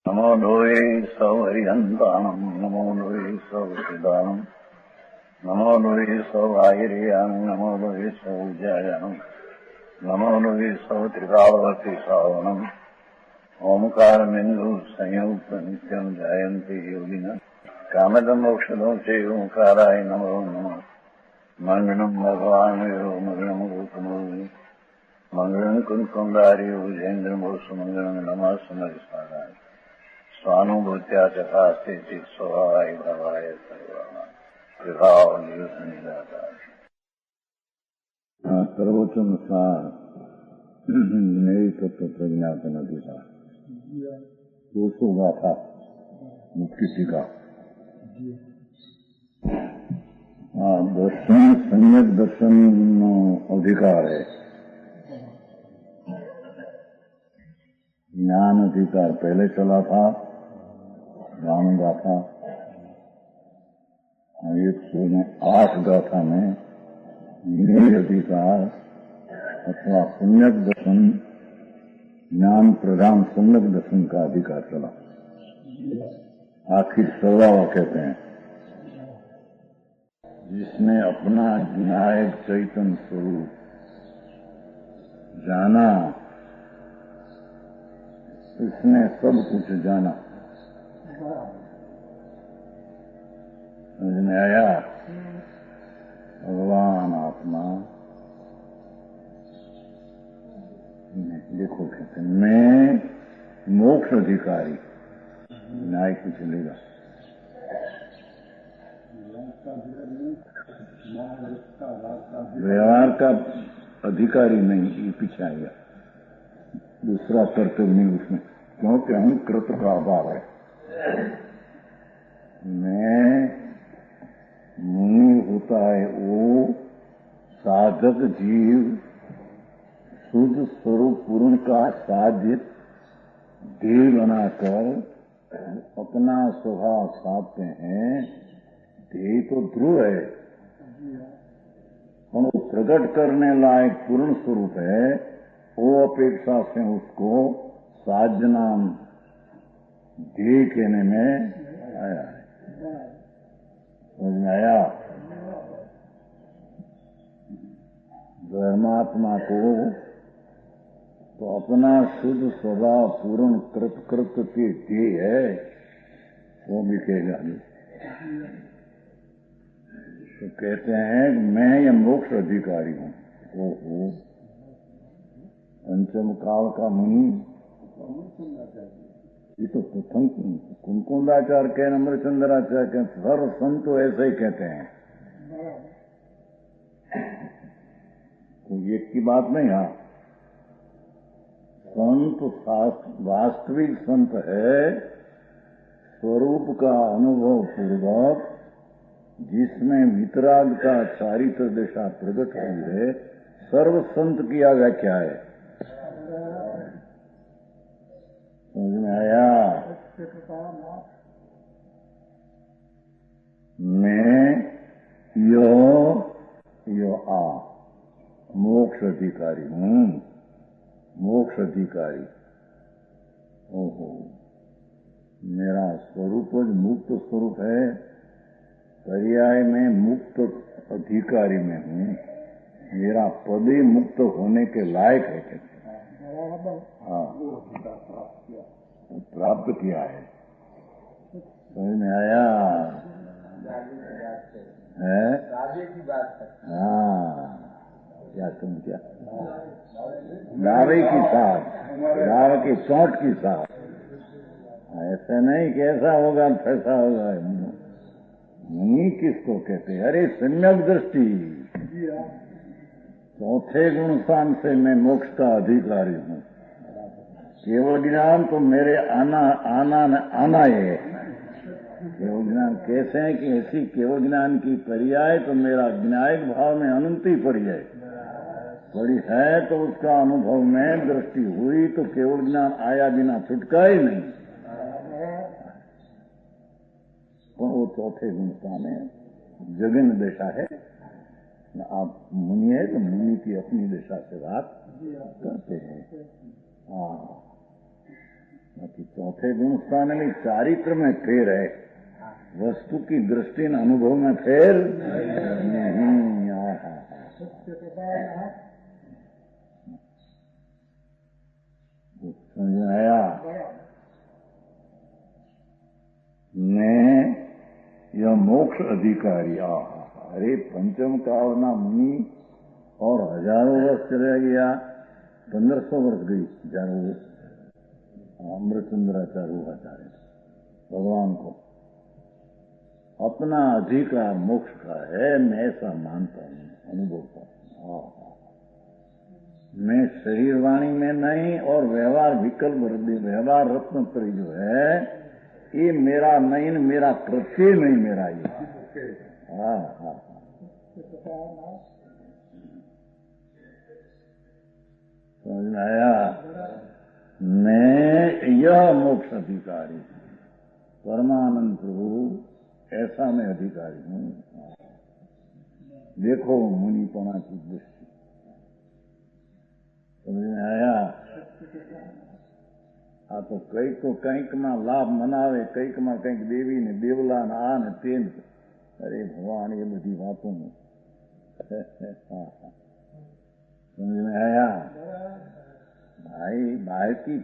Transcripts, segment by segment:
नमो लोये सौहरिहन्ताणम् नमो लोये सौहृदानम् नमो लोये सौभागिर्यानम् नमो लोये सौज्यायानम् नमो लोये सौत्रिकालवती सावनम् ओंकारमिन्दु संयुक्त नित्यम् जायन्ति योगिनः कामदम् मोक्षदम् च ओंकाराय नमो नमः मङ्गलम् भगवान् यो मङ्गलम् गौतमो मङ्गलम् कुन्कुण्डार्यो विजेन्द्रमोसुमङ्गलम् नमः समरिस्मराय स्वानुभूत्या चकास्ते चित् स्वभावाय भवाय सर्वोच्चनुसार मेरी तत्व प्रज्ञापन अधिकार 200 गाथा मुक्ति टीका दर्शन सम्यक दर्शन अधिकार है। ज्ञान अधिकार पहले चला था, राम गाथा 108 गाथा में ज्ञान अधिकार अथवा सम्यक दर्शन ज्ञान प्रधान सम्यक दर्शन का अधिकार चला। आखिर 16वां कहते हैं जिसने अपना विनायक चैतन्य स्वरूप जाना इसने सब कुछ जाना। समझ में आया? भगवान आत्मा देखो कहते मैं मोक्ष अधिकारी न्याय की चलेगा। व्यवहार का अधिकारी नहीं, ये पीछे आएगा। दूसरा कर्तव्य नहीं उसमें, क्योंकि हम कृत का अभाव है। मैं मुनि होता है वो साधक जीव शुद्ध स्वरूप पूर्ण का साध्य देह बनाकर अपना स्वभाव साधते हैं। देह तो ध्रुव है और वो प्रकट करने लायक पूर्ण स्वरूप है। वो अपेक्षा से उसको साध्य नाम देह कहने में आया है। समझ में आया? धर्मात्मा को तो अपना शुद्ध स्वभाव पूर्ण कृत के देह है, वो भी कहेगा नहीं। तो कहते हैं मैं ये मोक्ष अधिकारी हूँ। ओहो, पंचम काल का मुनि ये तो प्रथम कुंकुंदाचार्य के अमृतचंद्राचार्य के सर्व संत तो ऐसे ही कहते हैं। तो ये की बात नहीं। हाँ, संत वास्तविक संत है स्वरूप का अनुभव पूर्वक जिसमें वितराग का चारित्र दशा प्रकट हुई है। सर्व संत की व्याख्या है। समझ में आया? मैं यो आ मोक्ष अधिकारी हूँ। मोक्ष अधिकारी, ओहो, मेरा स्वरूप मुक्त स्वरूप है। पर्याय में मुक्त अधिकारी में हूँ। मेरा पद ही मुक्त होने के लायक है कहते हैं। हाँ, प्राप्त किया है। समझ में आया? है? हाँ, क्या तुम क्या दावे की साथ, दावे की चोट की साथ। ऐसा नहीं कि ऐसा होगा फैसा होगा। मुनि किसको कहते हैं? अरे सम्यक दृष्टि। चौथे गुण स्थान से मैं मोक्ष का अधिकारी हूँ। केवल ज्ञान तो मेरे आना है। केवल ज्ञान कैसे है कि ऐसी केवल ज्ञान की पर्याय तो मेरा ज्ञायक भाव में अनंती पड़ी है तो उसका अनुभव में दृष्टि हुई तो केवल ज्ञान आया बिना छुटका ही नहीं। तो वो चौथे गुण स्थान है, जगन दशा है। आप मुनि है तो मुनि की अपनी दशा से बात करते हैं। बाकी चौथे गुण स्थान में चारित्र में फेर है, वस्तु की दृष्टि और अनुभव में फेर नहीं। समझ आया? मैं यह मोक्ष अधिकारी अरे पंचम कावना मुनि और हजारों वर्ष चले गया, 1500 वर्ष गई हजारों अमृतचंद्राचार्य हुआ चाहे भगवान को अपना अधिकार मोक्ष का है, मैं ऐसा मानता हूं, अनुभव करता हूं। मैं शरीर वाणी में नहीं और व्यवहार विकल्प व्यवहार रत्न पर जो है ये मेरा नहीं, मेरा कृत्य नहीं, मेरा ये। हाँ, समझ आया? मैं यह मोक्ष अधिकारी परमानंद प्रभु ऐसा मैं अधिकारी हूं। देखो मुनिपना की दृष्टि, समझ में आया? आ तो कईक में लाभ मनावे, कईक में कईक देवी ने देवला ने आ ने ते, अरे भगवान ये बधी बातों में समझ में आया? भाई की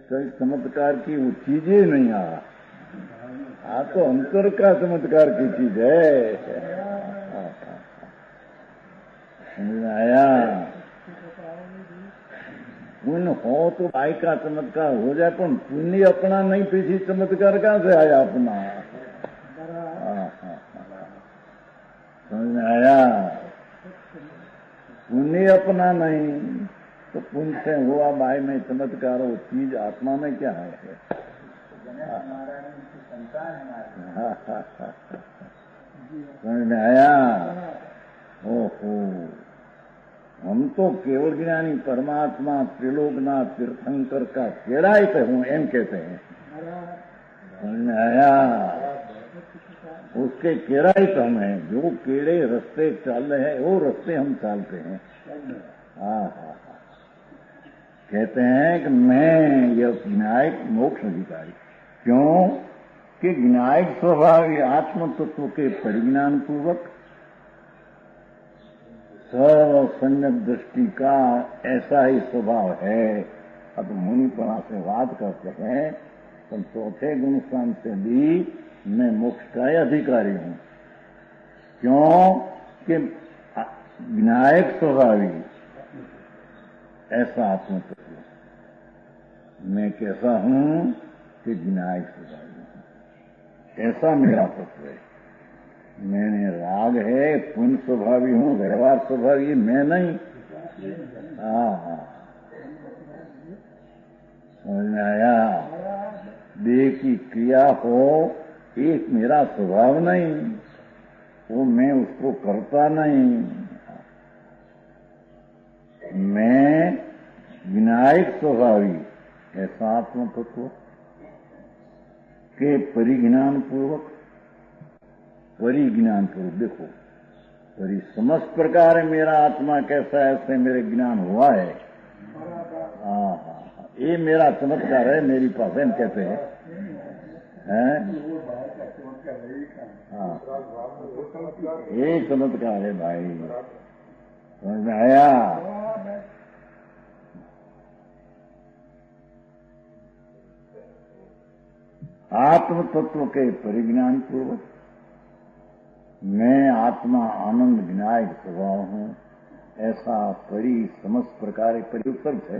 कई चमत्कार की वो चीजें नहीं आ तो अंतर का चमत्कार की चीज है। समझ में आया? पुण्य हो तो भाई का चमत्कार हो जाए, पर पुण्य अपना नहीं, पीछे चमत्कार कहां से आया अपना? समझ में आया? पुण्य अपना नहीं तो पुण्य से हुआ भाई में चमत्कार, वो चीज आत्मा में क्या है? समझ में आया? ओहो, हम तो केवल ज्ञानी परमात्मा त्रिलोकनाथ तीर्थंकर का केड़ा ही तो हूं, एम कहते हैं। समझ में आया? उसके केड़ा ही तो हम हैं, जो केड़े रास्ते चल रहे हैं वो रास्ते हम चलते हैं। हाँ, कहते हैं कि मैं यह विनायक मोक्ष अधिकारी, क्यों कि विनायक स्वभाव आत्म तत्व के परिज्ञान पूर्वक सर्व सम्यक दृष्टि का ऐसा ही स्वभाव है। अब मुनिपना से बात करते हैं तो चौथे गुण स्थान से भी मैं मोक्ष का अधिकारी हूं, क्यों कि विनायक स्वभावी ऐसा आत्म तत्व मैं कैसा हूं कि विनायक स्वभावी हूं, ऐसा मेरा तत्व है। मैंने राग है, पुण्य स्वभावी हूं, व्यवहार स्वभावी मैं नहीं। हाँ, समझ में आया? देह की क्रिया हो एक मेरा स्वभाव नहीं, वो मैं उसको करता नहीं। मैं विनायक स्वभावी ऐसा आत्म तत्व के परिज्ञान पूर्वक देखो समस्त प्रकार मेरा आत्मा कैसा है ऐसे मेरे ज्ञान हुआ है। हाँ, ये मेरा चमत्कार है, मेरी पासन कहते हैं। हाँ, ये चमत्कार है भाई, समझ में आया? आत्म तत्व के परिज्ञान पूर्वक मैं आत्मा आनंद विनायक स्वभाव हूं, ऐसा समस्त प्रकार परियुक्त है।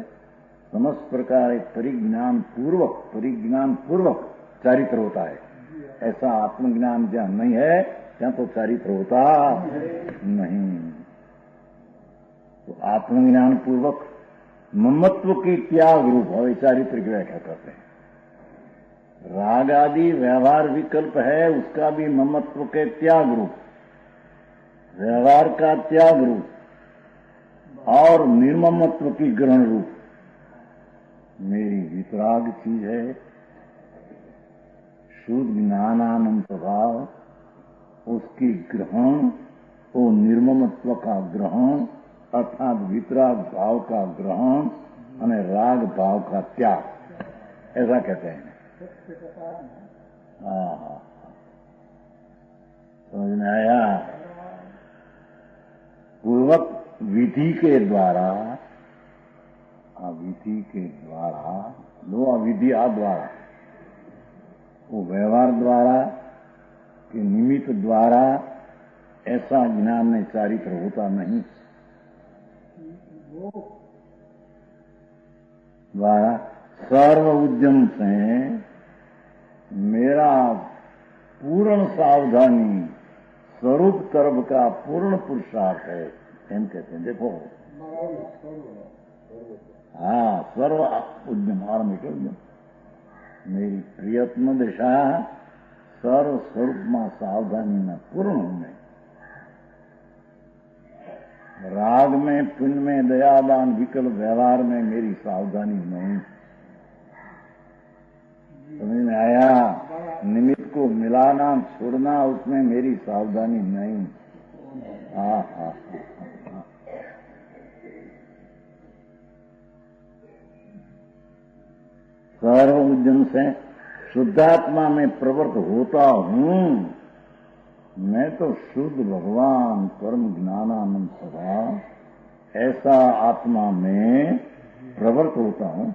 समस्त प्रकार परिज्ञान पूर्वक चारित्र होता है। ऐसा आत्मज्ञान जहां नहीं है ત્યાં तो चारित्र होता नहीं। तो आत्मज्ञान पूर्वक ममत्व की त्याग रूप है, चारित्र की व्याख्या करते हैं। राग आदि व्यवहार विकल्प है, उसका भी ममत्व के त्याग रूप, व्यवहार का त्याग रूप और निर्ममत्व की ग्रहण रूप मेरी वितराग चीज है। शुद्ध ज्ञानानंद स्वभाव, उसकी ग्रहण, वो निर्ममत्व का ग्रहण अर्थात वितराग भाव का ग्रहण और राग भाव का त्याग, ऐसा कहते हैं। हाँ, समझ में आया। पूर्वक विधि के द्वारा, विधि के द्वारा, नो अविधि द्वारा, वो व्यवहार द्वारा कि निमित्त द्वारा ऐसा ज्ञान में चारित्र होता नहीं। द्वारा सर्व उद्यम से मेरा पूर्ण सावधानी स्वरूप कर्म का पूर्ण पुरुषार्थ है, एम कहते हैं। देखो, हाँ, सर्व उद्यम आरंभिक उद्यम मेरी प्रयत्न दिशा सर्व स्वरूप में सावधानी में पूर्ण होने, राग में, पुण्य में, दयादान, विकल्प व्यवहार में मेरी सावधानी नहीं। समझ में आया। निमित्त को मिलाना छोड़ना उसमें मेरी सावधानी नहीं। हाँ हाँ हाँ। सर्व उद्यम से शुद्धात्मा में प्रवृत्त होता हूँ। मैं तो शुद्ध भगवान परम ज्ञानानंद सदा ऐसा आत्मा में प्रवृत्त होता हूँ,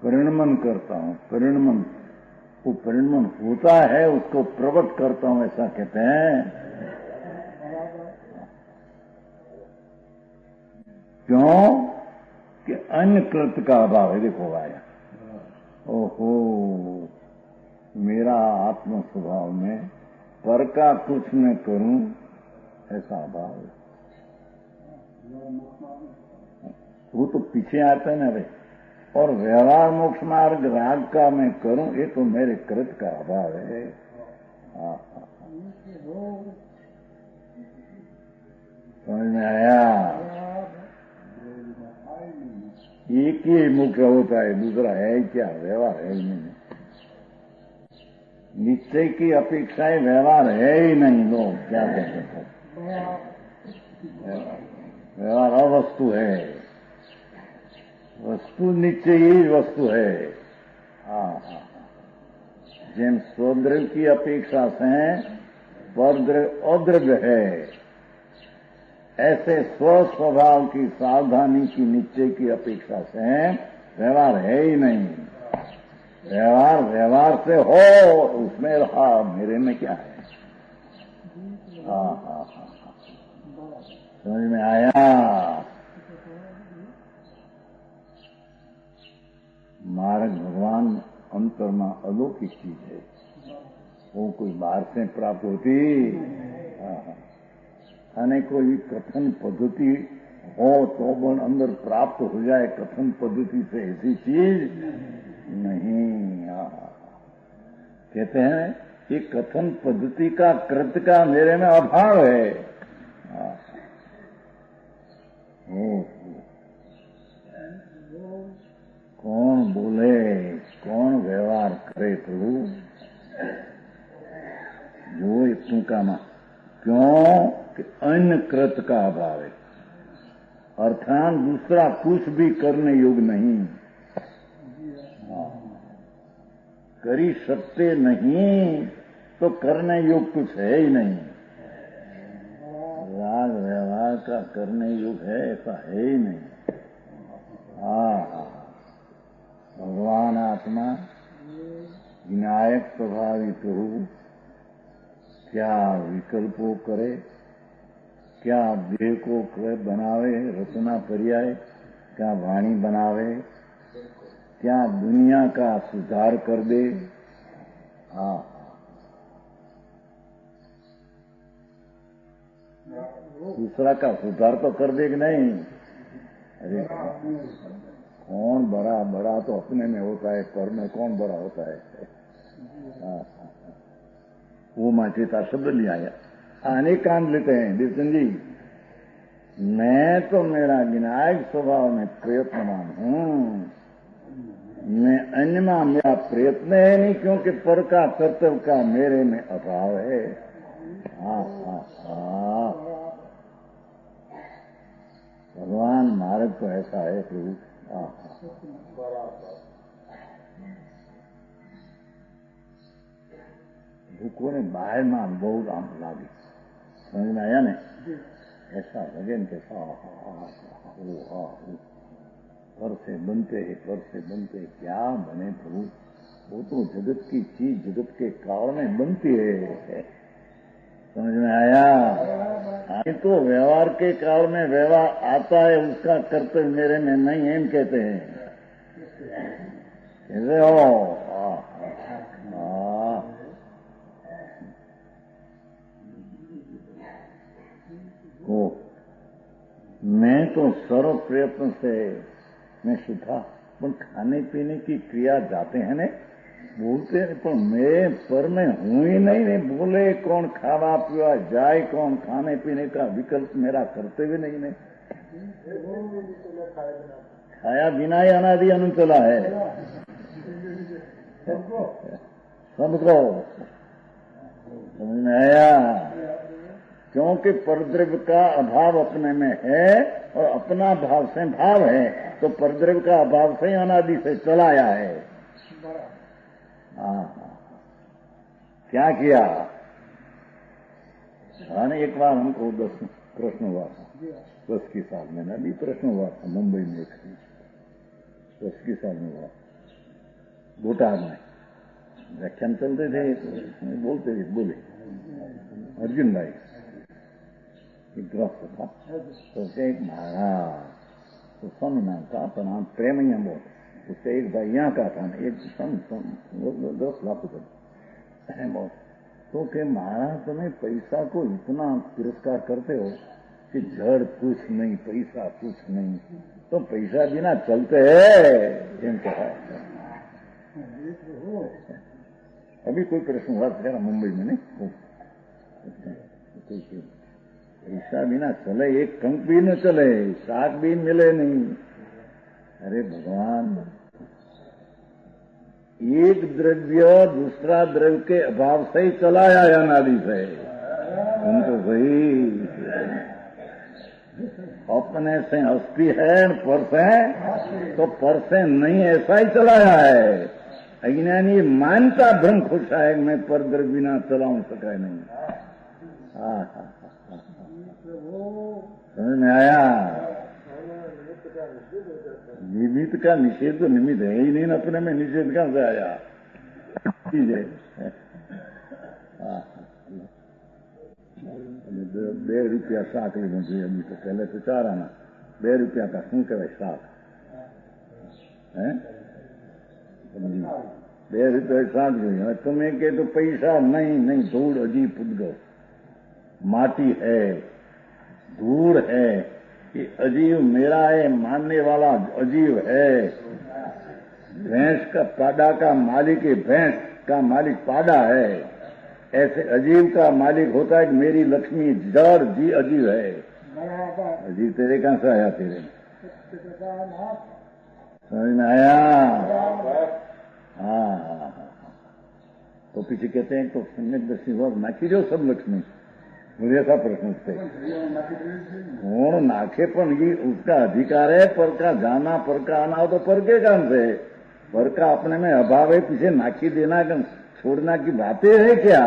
परिणमन करता हूँ। परिणमन, वो परिणमन होता है उसको प्रवृत्त करता हूँ, ऐसा कहते हैं। क्यों कि अन्य कृत्य का अभाव है। देखो आया, ओहो, मेरा आत्म स्वभाव में पर का कुछ न करूं ऐसा अभाव है। वो तो पीछे आता है ना रे। और व्यवहार मोक्ष मार्ग राग का मैं करूं, ये तो मेरे कृत का अभाव है। समझ में आया। एक ही मुख्य होता है, दूसरा है क्या? व्यवहार है ही नहीं। निश्चय की अपेक्षाएं व्यवहार है ही नहीं। लोग क्या कहते हैं, व्यवहार अवस्तु है, वस्तु निश्चय ही वस्तु है। हाँ हाँ, जिन स्वद्रव्य की अपेक्षा से परद्रव्य अद्रव्य है, ऐसे स्वस्वभाव की सावधानी की निश्चय की अपेक्षा से व्यवहार है ही नहीं। व्यवहार व्यवहार से हो, उसमें रहा, मेरे में क्या है। हाँ हाँ हाँ, समझ में आया। मार्ग भगवान अंतरमा अलौकिक चीज है, वो कोई बाहर से प्राप्त होती। અને कोई कथन पद्धति हो तो बन अंदर प्राप्त हो जाए कथन पद्धति से, ऐसी चीज नहीं। कहते हैं कि कथन पद्धति का कृत्य का मेरे में अभाव है। कौन बोले, कौन व्यवहार करे प्रभु, जो इतू का मा, क्यों कि अन्य कृत का अभाव है, अर्थात दूसरा कुछ भी करने योग्य नहीं। करी सकते नहीं तो करने योग्य कुछ है ही नहीं। राग व्यवहार का करने योग्य है ऐसा है ही नहीं। भगवान आत्मा विनायक स्वभावित हो, क्या विकल्पों करे, क्या देह को बनावे, रचना पर्याय, क्या वाणी बनावे, क्या दुनिया का सुधार कर दे। दूसरा का सुधार तो कर दे कि नहीं। अरे कौन बड़ा बड़ा तो अपने में होता है, पर में कौन बड़ा होता है। वो माचेता शब्द लिया है, अनेक कांड लेते हैं दीपचंद जी। मैं तो मेरा विनायक स्वभाव में प्रयत्नवान हूँ, मैं अन्य में मेरा प्रयत्न है नहीं, क्योंकि पर का कर्तव्य का मेरे में अभाव है। भगवान मार्ग तो ऐसा है प्रभु। भूखों ने बाहर में बहुत आम लागी समझ में आया ने ऐसा लगे न कैसा घर से बनते क्या बने प्रभु वो तो जगत की चीज जगत के कारण में बनती है समझ में आया ये तो व्यवहार के काल में व्यवहार आता है उसका कर्तव्य मेरे में नहीं है कहते हैं कैसे हो मैं तो सर्व प्रयत्न से मैं सीखा पर खाने पीने की क्रिया जाते हैं ने बोलते हैं पर मैं पर मैं हूं ही नहीं बोले कौन खावा पीवा जाए कौन खाने पीने का विकल्प मेरा करते हुए नहीं ने खाया बिना ही अनादि अनु चला है सबको समझ में आया क्योंकि परद्रव्य का अभाव अपने में है और अपना भाव से भाव है तो परद्रव्य का अभाव से अनादि से चलाया है क्या किया एक बार हमको 10 प्रश्न हुआ था 10 की साल में अभी प्रश्न हुआ था मुंबई में एक 10 की साल में हुआ भूटान में व्याख्यान चलते थे बोलते थे बोले अर्जुन भाई एक ग्रस्त था तो एक महाराज तो स्वामी नाम था पर नाम प्रेम ही हम बहुत उससे एक भाई यहाँ का था एक 10 लाख रुपये बहुत तो के महाराज तुम्हें पैसा को इतना तिरस्कार करते हो कि जड़ कुछ नहीं पैसा कुछ नहीं तो पैसा बिना चलते है कहा अभी कोई प्रश्न हुआ था मुंबई में नहीं पैसा बिना चले एक कंक भी न चले शाक भी मिले नहीं अरे भगवान एक द्रव्य दूसरा द्रव्य के अभाव से ही चलाया है अनादि से उनको सही अपने से हस्ती है पर से तो पर से नहीं ऐसा ही चलाया है अज्ञानी मानता भ्रम खुश है मैं पर द्रव्य बिना चलाऊं सका नहीं समझ में आया निमित्त का निषेध तो निमित्त है ही नहीं अपने में निषेध कहां से आया चीज ₹2 શાક લેવું જોઈએ અભી તો પહેલે તો 4 આના ₹2 का શું કહેવાય શાક હે ₹2 શાક જોઈએ તમે કે તો પૈસા नहीं धूड़ अजीब पुदगो माटी है धूड़ है कि अजीव मेरा है मानने वाला अजीव है भैंस का पाड़ा का मालिक भैंस का मालिक पाड़ा है ऐसे अजीव का मालिक होता है कि मेरी लक्ष्मी जड़ जी अजीव है अजीव तेरे कहां से आया तेरे समझ में आया हाँ तो पीछे कहते हैं तो सम्यक दर्शी हुआ नाखी जो सब लक्ष्मी मुझे ऐसा प्रश्न उठते कौन नाखे पर ये उसका अधिकार है पर का जाना पर का आना हो तो पर के काम से पर का अपने में अभाव है पीछे नाखी देना छोड़ना की बातें है क्या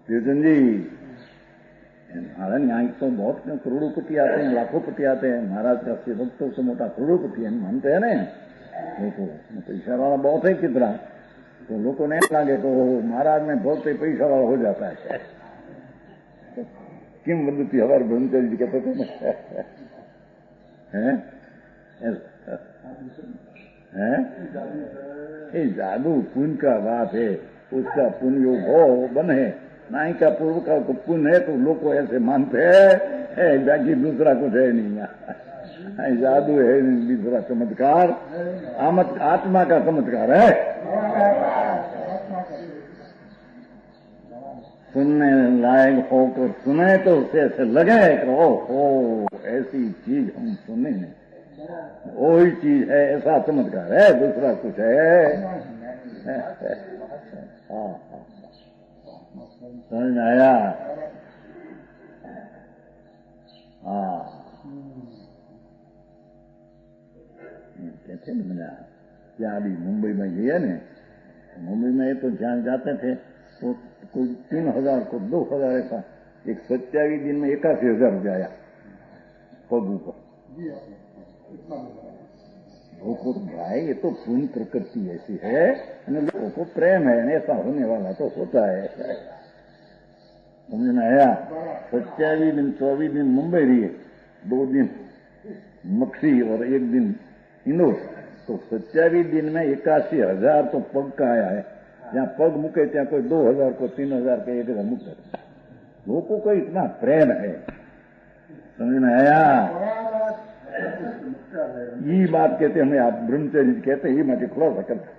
कृष्ण जी महाराज यहाँ तो बहुत करोड़ोपति आते हैं लाखोंपति आते हैं महाराज का सेवक तो उससे मोटा करोड़ोपति है मानते हैं ना देखो पैसा वाला बहुत है कितना तो लोगों को नहीं लगे तो महाराज में बहुत ही पैसा वाला हो जाता है किम वदती हमारे ब्रह्मचारी जी कहते थे ये जादू पुण्य का बात है उसका पुण्य योग हो बने नाई का पूर्व का पुण्य है तो लोग को ऐसे मानते हैं बाकी दूसरा कुछ है नहीं जादू है दूसरा चमत्कार आत्मा का चमत्कार है सुनने लायक होकर सुने तो उसे ऐसे लगे कि ओ ऐसी चीज हम सुने नहीं वही चीज है ऐसा चमत्कार है दूसरा कुछ है समझ में आया कहते ना मैंने क्या अभी मुंबई में गया ने, मुंबई में तो जहाँ जाते थे तो कोई 3,000 को 2,000 ऐसा, एक 27 दिन में 81,000 रुपया आया पग ऊपर। लोगों को भाई ये तो पूर्ण प्रकृति ऐसी है, लोगों को प्रेम है, ऐसा होने वाला तो होता है। समझ में आया? 27 दिन 24 दिन मुंबई रही, 2 दिन मक्सी और 1 दिन इंदौर, तो 27 दिन में 81,000 तो पग का आया है। जहाँ पग मुके ત્યાં कोई 2,000 को 3,000 के 1,000 मुके। लोगों को इतना प्रेम है। समझ में आया? ये बात कहते हमें आप ब्रह्मचर्य कहते हैं, ये मुझे खुलासा करता।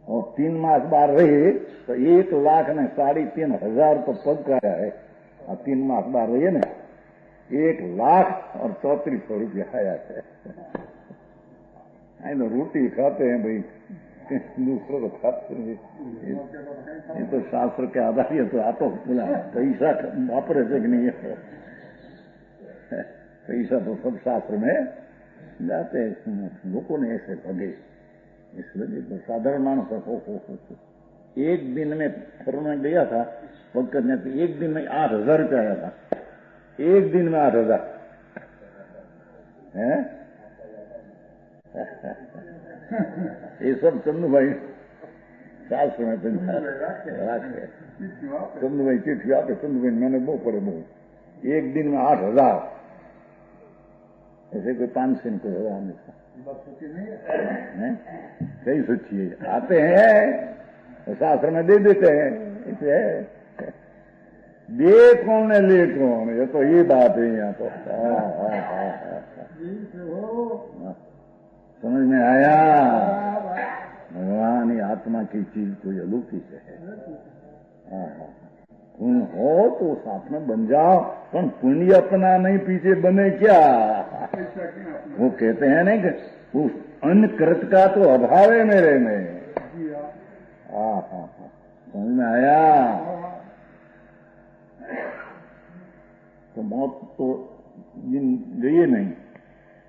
और 3 मास बाहर रहे तो 1,03,500 तो पग का आया है। और 3 मास बाहर रही ना 1,34,000 रुपया आया है। तो रोटी खाते हैं भाई, दूसरों को खाते हैं। ये तो शास्त्र के आधार है, तो आप बोला पैसा वापरे से कि नहीं है, पैसा तो सब शास्त्र में जाते हैं। लोगों ने ऐसे भगे, इसलिए तो साधारण मानस हो। 1 दिन में फिर मैं गया था पग करने, तो 1 दिन में 8,000 रुपया आया था। 1 दिन में 8,000 है। ये सब चंदू भाई शास्त्र में राखे। चंदू भाई चिट्ठी आते, चंदू भाई मैंने बहुत पड़े बहुत। 1 दिन में 8,000, ऐसे कोई 500 को होगा हमेशा। सही सोचिए, आते हैं तो शास्त्र में दे देते हैं। इसे दे कौन है ले कौन, ये तो ये बात है यहाँ तो। समझ में आया? भगवान ही आत्मा की चीज कोई अलौकिक है। पुण्य हो तो साथ में बन जाओ, पर पुण्य अपना नहीं पीछे बने क्या। वो कहते हैं नहीं कि उस अन्न कृत का तो अभाव है मेरे में। समझ में आया? तो मौत तो दिन गई नहीं,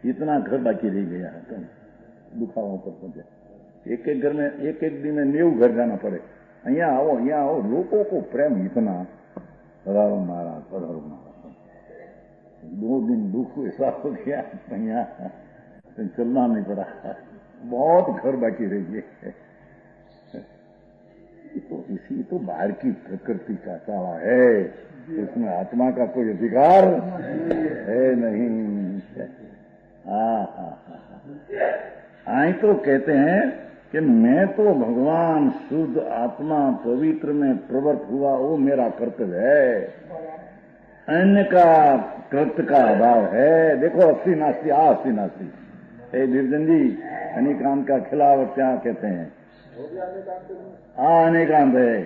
इतना घर बाकी रह गया है। तो दुखावा पर पहुंचे, एक घर में एक दिन में 90 घर जाना पड़े। यहाँ आओ, लोगों को प्रेम इतना, पधारो महाराज, पधारो महाराज। 2 दिन दुख ऐसा हो गया, यहाँ चलना नहीं पड़ा, बहुत घर बाकी रह गए। तो इसी तो बाहर की प्रकृति का चावा है, उसमें आत्मा का कोई अधिकार है नहीं। आई तो कहते हैं कि मैं तो भगवान शुद्ध आत्मा पवित्र में प्रवृत्त हुआ, वो मेरा कर्तव्य है। अन्य का कृत्य का अभाव है। देखो अस्सी नास्ती, अस्सी नास्ती। हे निर्जन जी, अनेकांत का खिलाफ क्या कहते हैं? अनेकांत है।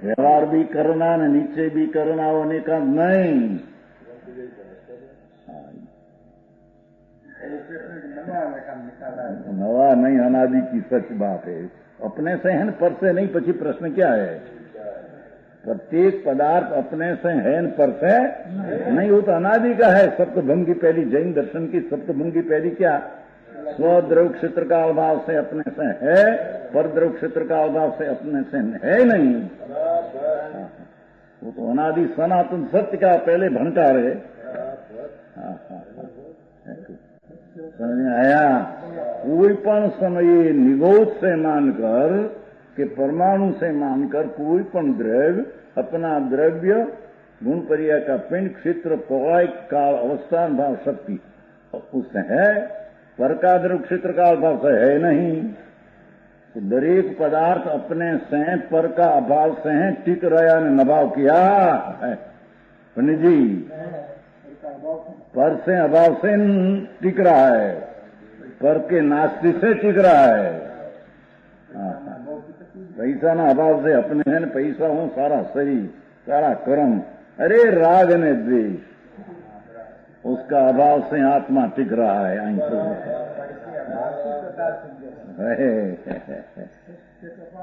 व्यवहार भी करना न नीचे भी करना, वो अनेकांत नहीं। नवा नहीं, अनादि की सच बात है। अपने से है, पर से नहीं। पची प्रश्न क्या है? प्रत्येक पदार्थ अपने से है, पर से नहीं। वो तो अनादि का है। सप्तभंगी पहली जैन दर्शन की सप्तभंगी पहली क्या? स्वद्रव क्षेत्र का अभाव से अपने से है, पर द्रव क्षेत्र का अभाव से अपने से है नहीं। वो तो अनादि सनातन सत्य का पहले भंडार है। समझ में आया? कोई पण समय निगोद से मानकर कि परमाणु से मानकर कोई पण द्रव्य अपना द्रव्य गुण पर्याय का पिंड क्षेत्र पवाय काल अवस्थान भाव शक्ति उससे है, पर का द्रव्य क्षेत्र का अभाव से है नहीं। तो दरेक पदार्थ अपने से पर का अभाव से है, टिक रहा ने नभाव किया है। पंडित जी, पर से अभाव से टिक रहा है, पर के नास्ति से टिक रहा है। पैसा ना अभाव से अपने है, पैसा हूं सारा शरीर सारा कर्म, अरे राग ने द्वेष, उसका अभाव से आत्मा टिक रहा है।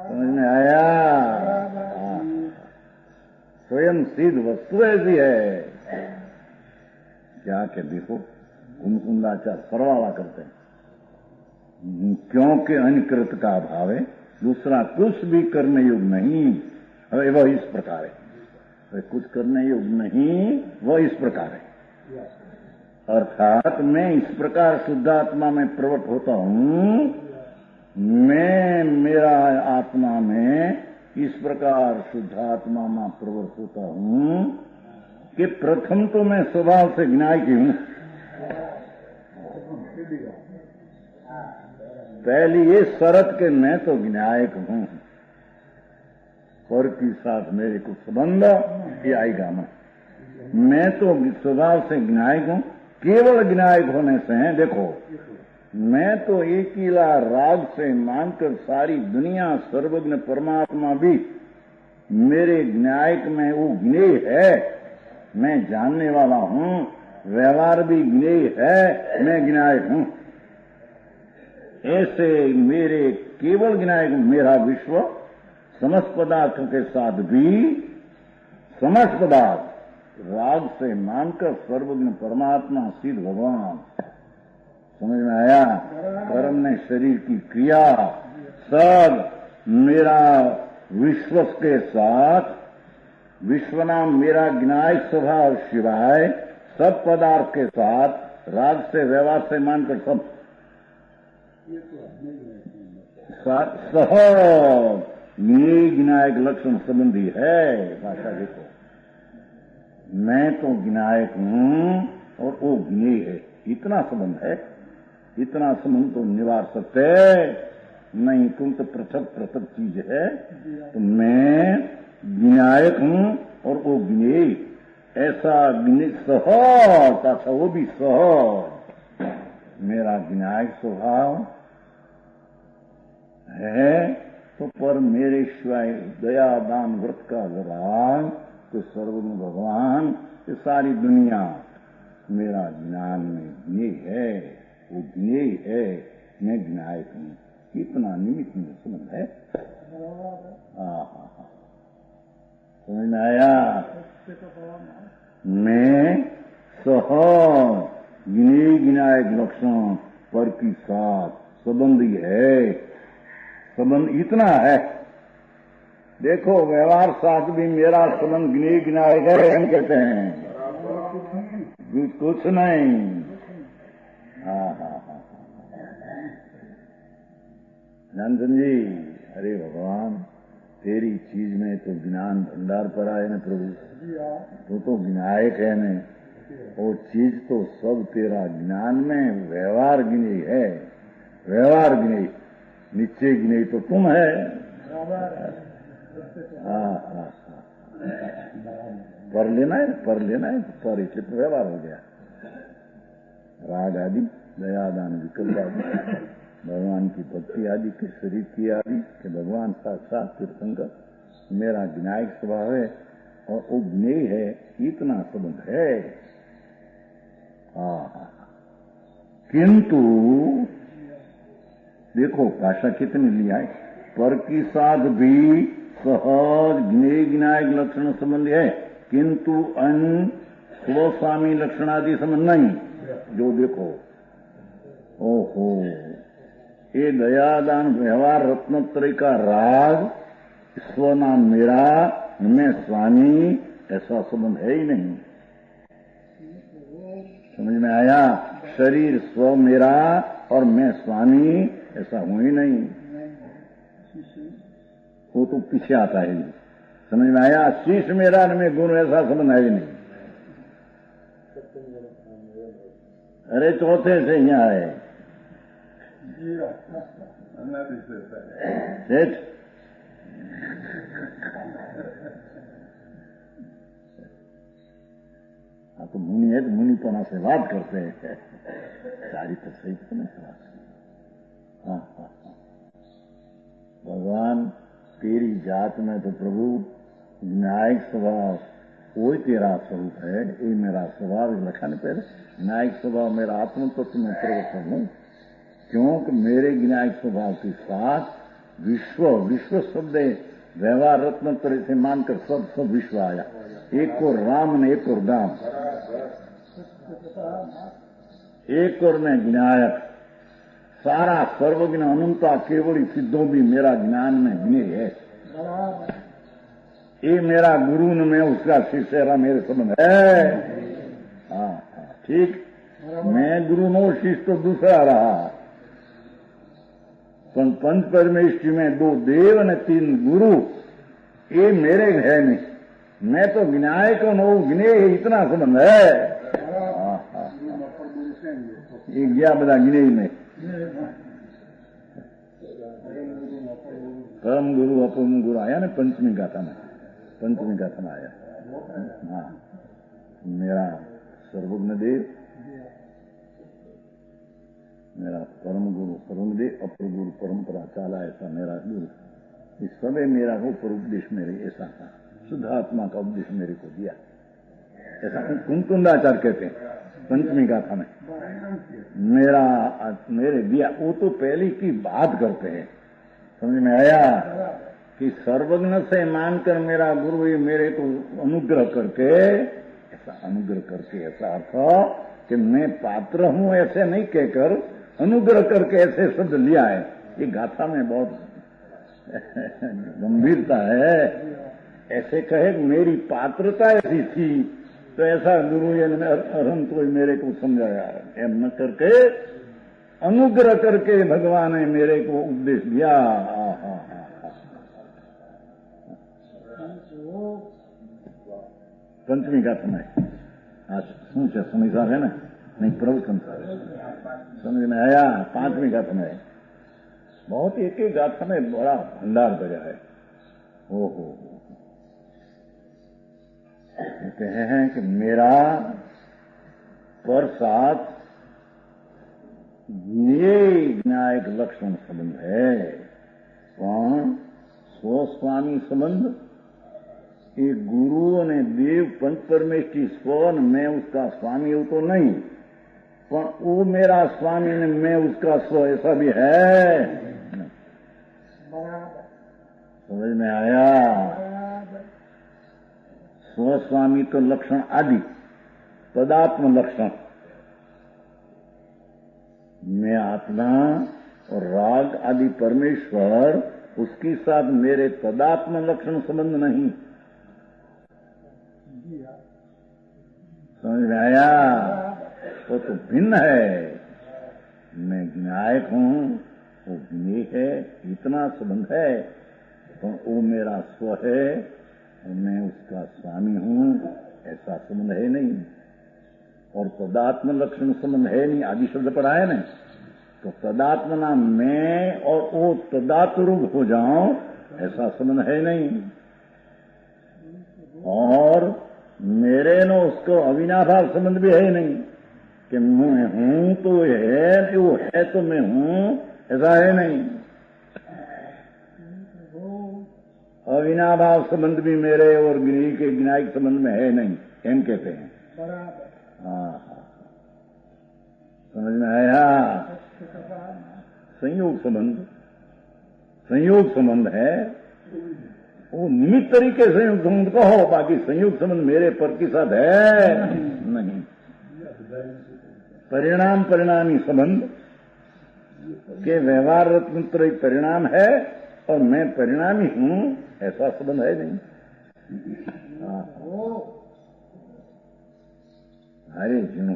समझ में आया? स्वयं सिद्ध वस्तु ऐसी है क्या कि देखो कुंदाचार सरवाला करते हैं, क्योंकि अनकृत का अभाव है, दूसरा कुछ भी करने योग्य नहीं। अरे वह इस प्रकार है, कुछ करने योग्य नहीं, वह इस प्रकार है। अर्थात मैं इस प्रकार शुद्धात्मा में प्रवट होता हूं, मैं मेरा आत्मा में इस प्रकार शुद्धात्मा में प्रवट होता हूं कि प्रथम तो मैं स्वभाव से विनायक हूं। पहली ये शरत के मैं तो विनायक हूं, पर के साथ मेरे को संबंध ये आएगा। मैं तो स्वभाव से विनायक हूं, केवल विनायक होने से है। देखो, मैं तो एकीला राग से मानकर सारी दुनिया सर्वज्ञ परमात्मा भी मेरे विनायक में वो ज्ञेय है, मैं जानने वाला हूं। व्यवहार भी ज्ञेय है, मैं विनायक हूं। ऐसे मेरे केवल विनायक, मेरा विश्व समस्त पदार्थों के साथ भी समस्त पदार्थ राग से मानकर सर्वज्ञ परमात्मा सिद्ध भगवान, समझ में आया? कर्म ने शरीर की क्रिया सब मेरा विश्वस के साथ, विश्व नाम मेरा विनायक स्वभाव शिवाय सब पदार्थ के साथ राग से व्यवहार से मानकर सब सह विनायक लक्षण संबंधी है। भाषा देखो, मैं तो विनायक हूं और वो ज्ञेय है, इतना संबंध है। इतना संबंध तो निवार सकते नहीं, तुम तो पृथक चीज है। तो मैं विनायक हूं और वो ज्ञेय, ऐसा सह था, वो भी सह मेरा विनायक स्वभाव है। तो पर मेरे शिवाय दया दान व्रत का विराग तो सर्वज्ञ भगवान, ये सारी दुनिया मेरा ज्ञान में ज्ञेय है, वो ज्ञेय है, मैं विनायक हूं। इतना निमित्त में संबंध है। समझ में आया? मैं सह ज्ञेय विनायक लक्षण पर की साथ संबंधी है। संबंध इतना है। देखो, व्यवहार साथ भी मेरा संबंध ज्ञेय विनायक है, हम कहते हैं कुछ नहीं। नंदन जी, अरे भगवान, तेरी चीज में तो ज्ञान भंडार पर आए न प्रभु, तो विनायक है न, वो चीज तो सब तेरा ज्ञान में व्यवहार ज्ञेय है। व्यवहार ज्ञेय, निश्चय ज्ञेय तो तुम है। पर लेना है, पर इसलिए तो व्यवहार हो गया। राग आदि, दया दान विकल्प आदि, भगवान की भक्ति आदि के शरीर की आदि के भगवान साक्षात तीर्थंकर मेरा विनायक स्वभाव है और वो ज्ञेय है, इतना संबंध है। किंतु देखो, भाषा कितनी लिया है, पर की साथ भी सहज ज्ञेय विनायक लक्षण संबंध है, किंतु अन्य स्वस्वामी लक्षण आदि संबंध नहीं। जो देखो, ओहो, ये दयादान व्यवहार रत्नत्रय का राग, स्वनाम मेरा, मैं स्वामी, ऐसा संबंध है ही नहीं। समझ में आया? शरीर स्व मेरा और मैं स्वामी, ऐसा हूं ही नहीं। वो तो पीछे आता है। समझ में आया? शीश मेरा न मैं गुण, ऐसा संबंध है ही नहीं। अरे चौथे से यहाँ है सेठ। हाँ, तो मुनि है तो मुनिपना से बात करते हैं, सारी तो सही तो नहीं बात। भगवान तेरी जात में तो प्रभु विनायक स्वभाव कोई तेरा स्वरूप है, ये मेरा स्वभाव लखन पर विनायक स्वभाव मेरा आत्म तत्व में प्रवर्तन हूं, क्योंकि मेरे विनायक स्वभाव के साथ विश्व शब्द व्यवहार रत्न तरह से मानकर सब विश्व आया। एक को राम ने एक को दाम, एक और मैं ज्ञायक, सारा सर्वज्ञ अनंता केवली सिद्धों भी मेरा ज्ञान में ज्ञेय है। ये मेरा गुरु न मैं उसका शिष्य मेरे संबंध है। हाँ ठीक, मैं गुरु नो शिष्य तो दूसरा रहा, पर पंच परमेष्टि में 2 देव ने 3 गुरु, ये मेरे है नहीं। मैं तो विनायक नो ज्ञेय, इतना संबंध है। ये गया बता गिने में परम गुरु अपरम गुरु आया ना पंचमी गाथा में, पंचमी गाथा में आया। हाँ, मेरा सर्वज्ञ देव, मेरा परम गुरु परम देव, अपर गुरु परंपरा चाला, ऐसा मेरा गुरु। इस समय मेरा हो पर उपदेश मेरे ऐसा था, शुद्ध आत्मा का उपदेश मेरे को दिया, ऐसा कुंकुंदाचार्य कहते हैं पंचमी गाथा में। मेरे दिया, वो तो पहले की बात करते हैं। समझ में आया कि सर्वज्ञ से मानकर मेरा गुरु ये मेरे को अनुग्रह करके, ऐसा अनुग्रह करके, ऐसा अर्थ कि मैं पात्र हूं ऐसे नहीं कहकर अनुग्रह करके ऐसे शब्द लिया है। ये गाथा में बहुत गंभीरता है। ऐसे कहे मेरी पात्रता ऐसी थी तो ऐसा गुरु अरहन तो मेरे को समझाया, एम न करके अनुग्रह करके भगवान ने मेरे को उपदेश दिया। पंचमी का समय आज શું છે સમીસાર है ना, नहीं प्रवचन समझ में आया। 5वीं गाथा में बहुत एक एक गाथा में बड़ा भंडार बजा है। ओहो, कहते हैं कि मेरा पर साथ ये न्यायिक लक्षण संबंध है, પણ स्वस्वामी संबंध ये गुरु ने देव पंच परमेष्टि स्वन, मैं उसका स्वामी हूं तो नहीं, पर वो मेरा स्वामी ने मैं उसका स्व, ऐसा भी है। समझ में आया। स्वस्वामी तो लक्षण आदि, पदात्म लक्षण, मैं आत्मा और राग आदि परमेश्वर, उसके साथ मेरे तदात्म लक्षण संबंध नहीं। समझ में आया। वो तो भिन्न है। मैं ज्ञायक हूं, वो ज्ञेय है, इतना संबंध है। तो वो मेरा स्व है, मैं उसका स्वामी हूं, ऐसा संबंध है नहीं। और तदात्म लक्षण संबंध है नहीं। आदि शब्द पढ़ा है ना, तो तदात्म ना मैं और वो तदात्रूप हो जाऊं, ऐसा संबंध है नहीं। और मेरे न उसको अविनाभाव संबंध भी है नहीं कि मैं हूं तो है, वो है तो मैं हूं, ऐसा है नहीं। अविनाभाव संबंध भी मेरे और गिरी के ज्ञायिक संबंध में है नहीं, एम कहते हैं। हाँ, समझ में आया। संयोग संबंध, संयोग संबंध है, वो निमित्त तरीके संयोग संबंध कहो, बाकी संयोग संबंध मेरे पर के साथ है नहीं। परिणाम परिणामी संबंध के व्यवहार रत्न परिणाम है और मैं परिणामी हूं, ऐसा संबंध है नहीं। अरे जीनो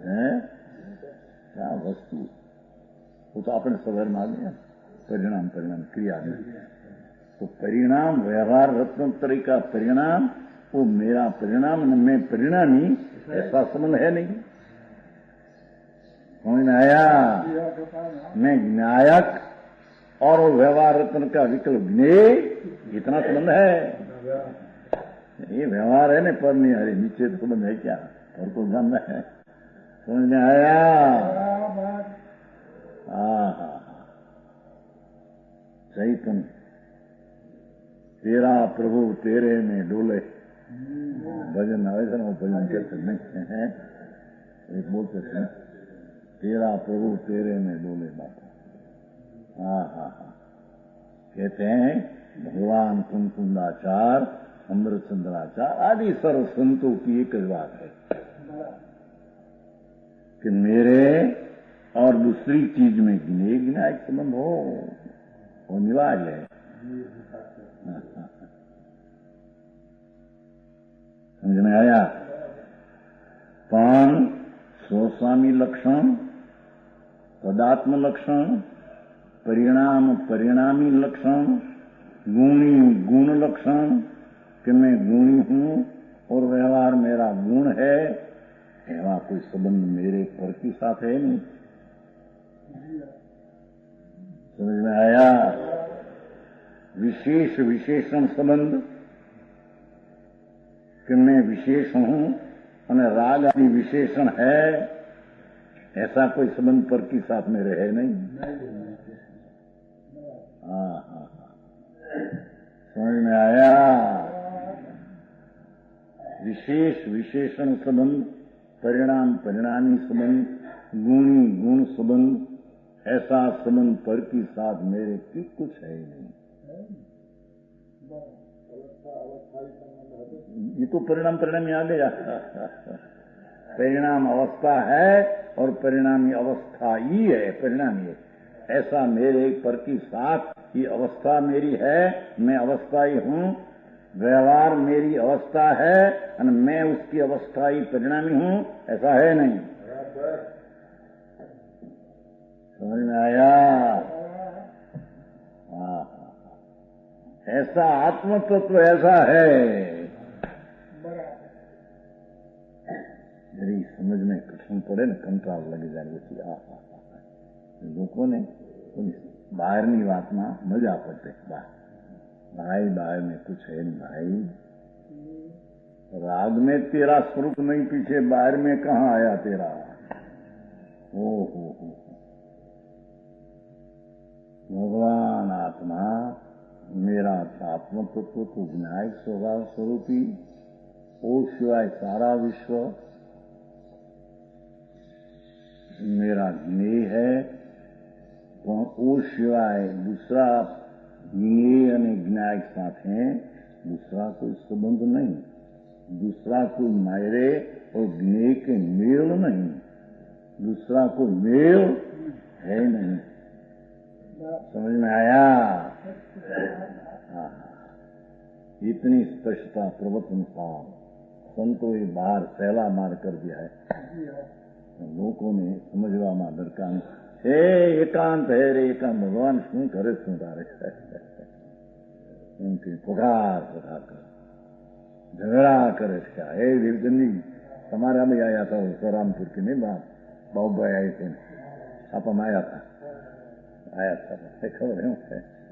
है क्या वस्तु, वो तो आपने सदर मान लिया। परिणाम परिणाम क्रिया में तो परिणाम व्यवहार रत्नोत्तरी का परिणाम, वो मेरा परिणाम न मैं परिणामी, ऐसा संबंध है नहीं। समझ में आया। मैं ज्ञायक और वो व्यवहार रत्न का विकल्प ज्ञेय, इतना संबंध है। ये व्यवहार है न, पर नहीं हरे नीचे तो संबंध है क्या, और को जानना है। समझ में आया। हाँ, चैतन्य तेरा प्रभु तेरे में डोले, भजन आवे थे ना, वो भजन करते नहीं है, एक बोलते थे तेरा प्रभु तेरे में डोले बाबा। हाँ, कहते हैं भगवान कुंकुंदाचार, अमृतचंद्राचार आदि सर्व संतों की एक बात है। कि मेरे और दूसरी चीज में गिने गिना एक संबंध हो, वो अनिवार्य है। समझ में आया? पण स्वस्वामी लक्षण, पदात्म लक्षण, परिणाम परिणामी लक्षण, गुणी गुण लक्षण कि मैं गुणी हूं और व्यवहार मेरा गुण है, ऐसा कोई संबंध मेरे पर के साथ है नहीं। समझ में आया? विशेष विशेषण संबंध कि मैं विशेष हूं और राग आदि विशेषण है, ऐसा कोई संबंध पर के साथ मेरे है नहीं। हाँ, समझ में आया? विशेष विशेषण संबंध, परिणाम परिणामी संबंध, गुणी गुण संबंध, ऐसा संबंध पर के साथ मेरे की कुछ है ही नहीं। ये तो परिणाम परिणामी आ गया। परिणाम अवस्था है और परिणामी अवस्था ही है, परिणाम ही है। ऐसा मेरे पर के साथ ये अवस्था मेरी है, मैं अवस्था ही हूं, व्यवहार मेरी अवस्था है और मैं उसकी अवस्था ही परिणामी हूं, ऐसा है नहीं। समझ में आया? ऐसा आत्म तत्व ऐसा है, मेरी समझ में कठिन पड़े न कंटाल लगी जाए। लोगों ने બહારની વાતમાં મજા પડશે। भाई बाहर में कुछ है नहीं भाई, राग में तेरा स्वरूप नहीं, पीछे बाहर में कहाँ आया तेरा। हो भगवान आत्मा मेरा आत्म तत्व तो विनायक स्वभाव स्वरूपी, ओ शिवाय सारा विश्व मेरा ज्ञेय है, ओ शिवाय दूसरा ज्ञेय और ज्ञायक साथ है, दूसरा कोई संबंध नहीं, दूसरा कोई मायरे और ज्ञेय के मेल नहीं, दूसरा कोई मेल है नहीं। समझ में आया? इतनी स्पष्टता प्रवचन का संतों ये बाहर सैला मार कर दिया है। लोगों ने समझवा में दरकार हे एकांत है रे एकांत, भगवान शू करे शू तारे उनके पुकार कर झगड़ा करे क्या। हे देवचंदी તમારા भी आया था सोरामपुर की नहीं बात, बाबू भाई आए थे, आप हम आया था खबर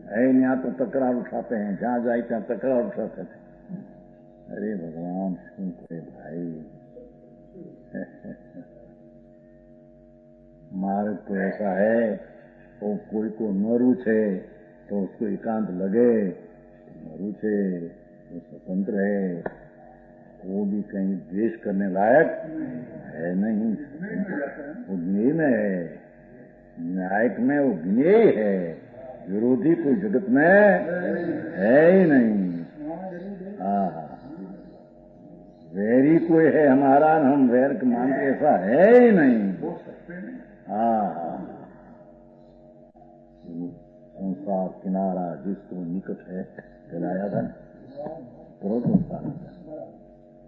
है यहाँ तो तकरार उठाते हैं, जहाँ जाए ત્યાં तकरार उठाते थे। अरे भगवान शू करे भाई, मार्ग तो ऐसा है, वो कोई को न रूचे तो उसको एकांत लगे, न रूचे वो स्वतंत्र है, वो भी कहीं द्वेष करने लायक है नहीं, वो ज्ञेय में है, न्यायिक में वो ज्ञेय है, विरोधी कोई जगत में है ही नहीं। वैरी कोई है हमारा, हम वैर के मानते, ऐसा है ही नहीं। संसार किनारा जिसको निकट है कहलाया था,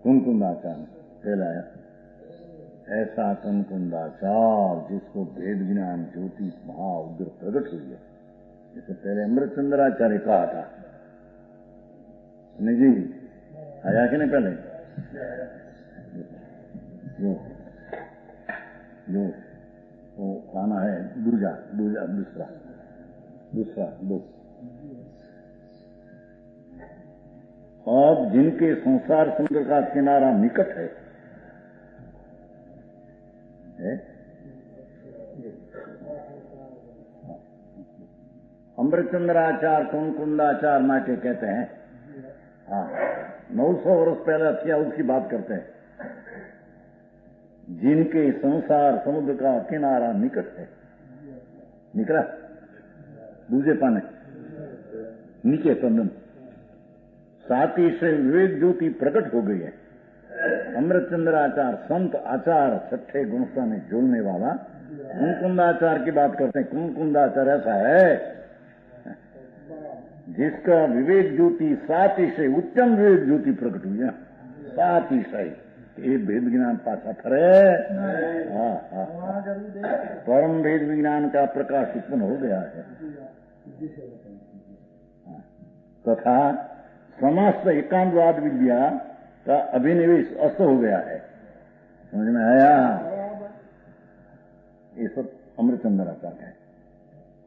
कुंकुंदाचार कहलाया। ऐसा कुंकुंदाचार जिसको भेद ज्ञान ज्योति महाउग्र प्रकट हुई है, जिसे पहले अमृतचंद्राचार्य कहा था। नहीं जी आया कि नहीं पहले? जो वो खाना है दूजा दूसरा दो। अब जिनके संसार समुद्र का किनारा निकट है, अमृतचंद्राचार कुंकुंदाचार माटे कहते हैं। हाँ 900 वर्ष पहले किया उसकी बात करते हैं। जिनके संसार समुद्र का किनारा निकट है, निकला दूजे पाने नीचे कंदन साथी से विवेक ज्योति प्रकट हो गई है। अमृतचंद्राचार्य संत आचार छठे गुणता में जोड़ने वाला कुंकुंदाचार की बात करते हैं। कुंकुंदाचार ऐसा है जिसका विवेक ज्योति सातिशय उत्तम विवेक ज्योति प्रकट हुई है। सातिशय ये भेद विज्ञान पाछा फरे। परम भेद विज्ञान का प्रकाश उत्पन्न हो गया है तथा समस्त एकांतवाद विद्या का अभिनिवेश अस्त हो गया है। समझ में आया? ये सब अमृतचंद्राचार्य है।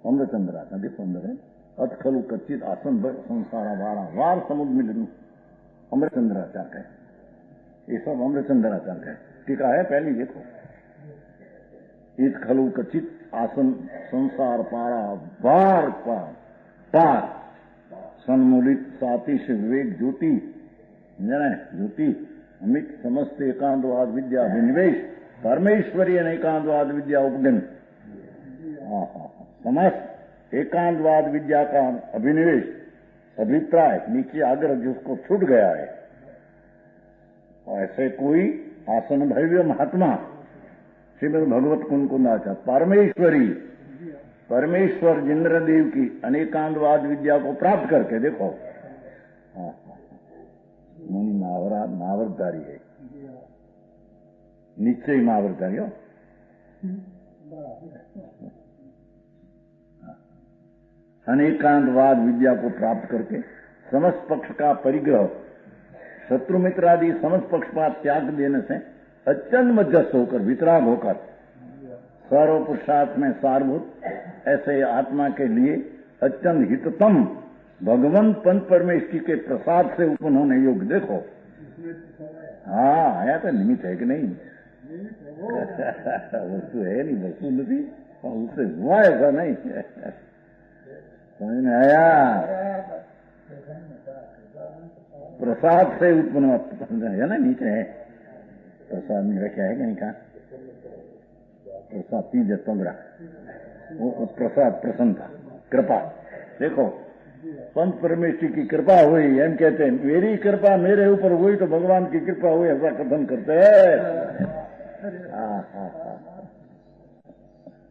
अमृतचंद्राचार्य देखो अंदर है अत खलु कच्चित आसन संसारा वारा वार समुद्र मिलनु अमृतचंद्राचार्य है। ये सब अमृतचंद्राचार्य है। टीका है पहली देखो। इत खलु कच्चित आसन संसार पारा वार पार सन्मूलित सातिश विवेक ज्योति ज्योति अमित समस्त एकांतवाद विद्या विनिवेश परमेश्वरीय एकांतवाद विद्या उपगम समस्त एकांतवाद विद्या का अभिनिवेश अभिप्राय नीचे आग्रह जिसको छूट गया है ऐसे कोई आसन भव्य महात्मा श्रीमद भगवत कुंकुंदाचार्य परमेश्वर जिंद्रदेव की अनेकांतवाद विद्या को प्राप्त करके देखो मुनि मावरधारी है निश्चय मावरधारी हो। अनेकांतवाद विद्या को प्राप्त करके समस्त पक्ष का परिग्रह शत्रु मित्र आदि समस्त पक्षपात त्याग देने से अत्यंत मध्यस्थ होकर वितराग होकर सर्व पुरुषार्थ में सारभूत ऐसे आत्मा के लिए अत्यंत हिततम भगवंत पंच परमेश्वरी के प्रसाद से उत्पन्न होने योग्य देखो। हाँ आया तो निमित्त है कि नहीं? वस्तु है नहीं वस्तु नहीं उससे हुआ ऐसा नहीं। समझ में आया? प्रसाद से उत्पन्न है ना नीचे है प्रसाद में रखा है कि नहीं कहा प्रसाद तीज 15 वो प्रसाद प्रसन्नता कृपा देखो पंच परमेश्वरी की कृपा हुई एम कहते हैं मेरी कृपा मेरे ऊपर हुई तो भगवान की कृपा हुई ऐसा कथन करते हैं।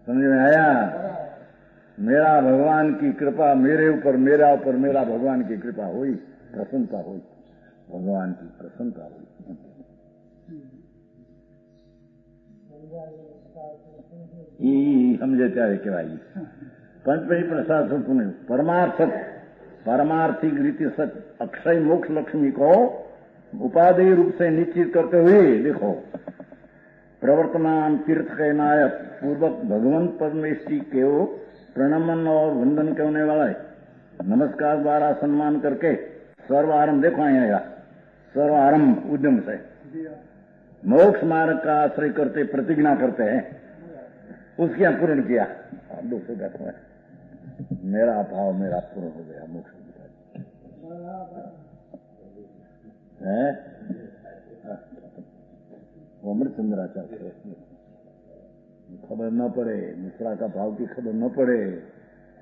समझ में आया? मेरा भगवान की कृपा मेरे ऊपर मेरा भगवान की कृपा हुई प्रसन्नता हुई भगवान की प्रसन्नता हुई। समझे क्या है भाई पंचमही प्रसाद परमार्थिक रीति सत्य अक्षय मोक्ष लक्ष्मी को उपादेय रूप से निश्चित करते हुए देखो प्रवर्तमान तीर्थ के नायक पूर्वक भगवंत परमेश्वरी के प्रणमन और वंदन करने वाला है नमस्कार द्वारा सम्मान करके सर्व आरंभ देखो आएगा सर्व आरंभ उद्यम से मोक्ष मार्ग का आश्रय करते प्रतिज्ञा करते हैं उसके यहाँ पूर्ण किया दूसरे का मेरा भाव मेरा पूर्ण हो गया मोक्ष है वो अमृतचंद्राचार्य खबर न पड़े दूसरा का भाव की खबर न पड़े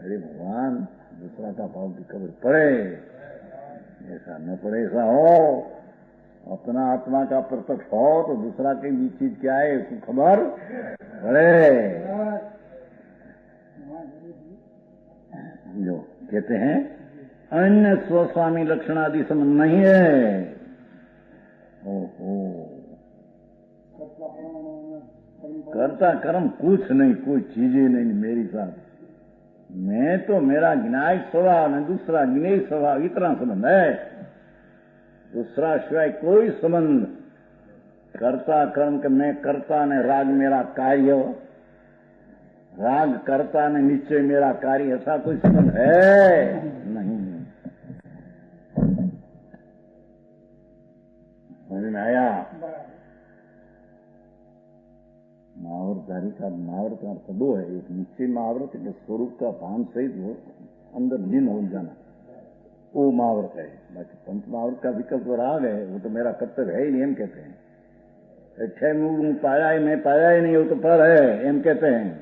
अरे भगवान दूसरा का भाव की खबर पड़े ऐसा न पड़े ऐसा हो अपना आत्मा का प्रत्यक्ष हो तो दूसरा की भी चीज क्या है उसकी खबर पड़े। जो कहते हैं अन्य स्वस्वामी लक्षण आदि संबंध नहीं है। ओहो करता कर्म कुछ नहीं कोई चीजें नहीं मेरी साथ मैं तो मेरा ज्ञायक स्वभाव में दूसरा ज्ञेय स्वभाव इतना संबंध है दूसरा शिवाय कोई संबंध कर्ता कर्म के मैं कर्ता ने राग मेरा कार्य राग कर्ता ने निश्चय मेरा कार्य ऐसा कोई संबंध है नहीं। समझ में आया? महावरधारी का महावरत का अर्थ दो है एक निश्चय महावरत के स्वरूप का भान सहित वो अंदर लीन हो जाना वो महावरत है। बाकी पंच महावरत का विकल्प राग है वो तो मेरा कर्तव्य है ही नहीं एम कहते हैं। छह मूल पाया ही मैं पाया ही नहीं वो तो पर है एम कहते हैं।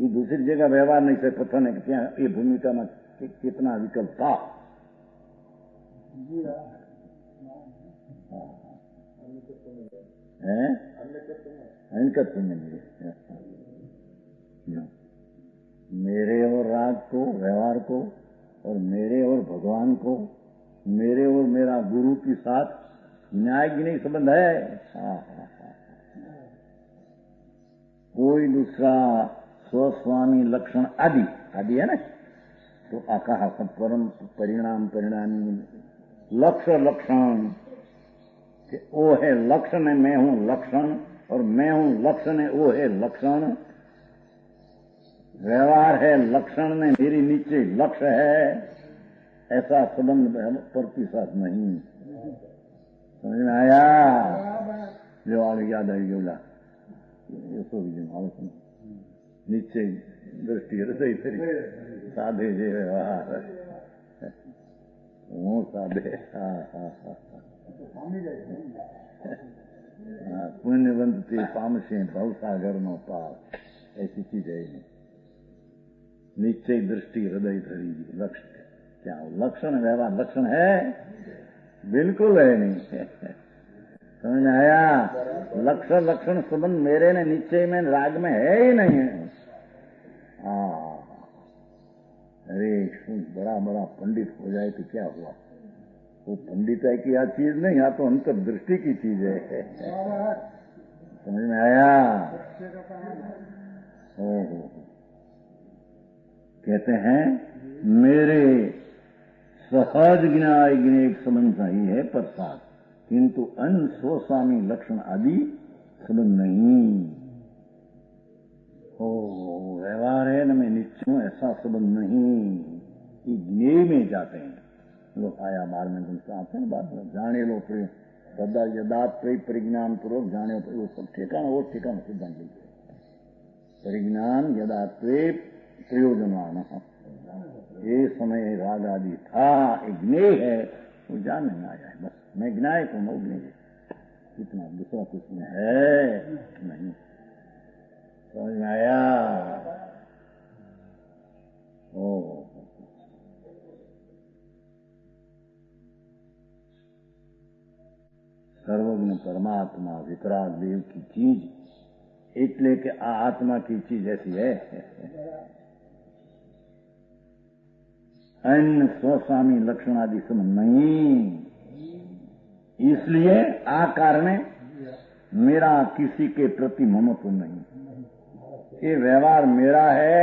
ये दूसरी जगह व्यवहार नहीं से पता नहीं कि ये भूमिका में कितना विकल्प था। है अनकत्व में मेरे और राग को, व्यवहार को, और मेरे और भगवान को, मेरे और मेरा गुरु के साथ न्याय की नहीं संबंध है। कोई दूसरा स्वस्वामी लक्षण आदि आदि है ना, तो आकाश परम परिणाम परिणामी लक्ष्य लक्षण कि वो है लक्षण, मैं हूं लक्षण, और मैं हूं लक्षण, वो है लक्षण। व्यवहार है लक्षण में, मेरी नीचे लक्ष्य है, ऐसा संबंध प्रतिशत नहीं। समझ में आया? जो आगे याद आई बोला नीचे दृष्टि हृदय तरी साधे जे व्यवहार હું સાધે પુણ્યવંત તે પામશે ભવસાગરનો પાર, ऐसी चीज है नहीं। निश्चय दृष्टि हृदय धरी लक्ष्य, क्या लक्षण व्यवहार लक्षण है? बिल्कुल है नहीं। समझ में आया? लक्षण लक्षण संबंध मेरे ने निश्चय में राग में है ही नहीं है। अरे बड़ा बड़ा पंडित हो जाए तो क्या हुआ? वो पंडित है कि यह चीज नहीं, या तो अंतर्दृष्टि की चीज है। समझ में आया? कहते हैं मेरे सहज ज्ञाय ज्ञेय संबंध ही है प्रसाद, किंतु अन्य स्वस्वामी लक्षण आदि संबंध नहीं। व्यवहार है न मैं निश्चय हूं, ऐसा संबंध नहीं। ज्ञेय में जाते हैं लोग, आया बार में तुमसे आते हैं बात में जाने लो सदा यदा परिज्ञान पूर्वक जाने, वो सब ठिकाना वो ठिकाना सिद्धांत लीजिए। परिज्ञान यदा प्रयोजनवान, ये समय राग आदि था, एक ज्ञेय है, वो जान नहीं आया है। बस मैं ज्ञाय को मैं ज्ञेय, इतना दूसरा कुछ में है नहीं। समझ में आया? सर्वज्ञ परमात्मा वितराग देव की चीज, એટલે કે આ આત્મા की चीज ऐसी है। अन्य स्वस्वामी लक्षण आदि संबंध नहीं। इसलिए आ कारण मेरा किसी के प्रति ममत्व नहीं। ये व्यवहार मेरा है,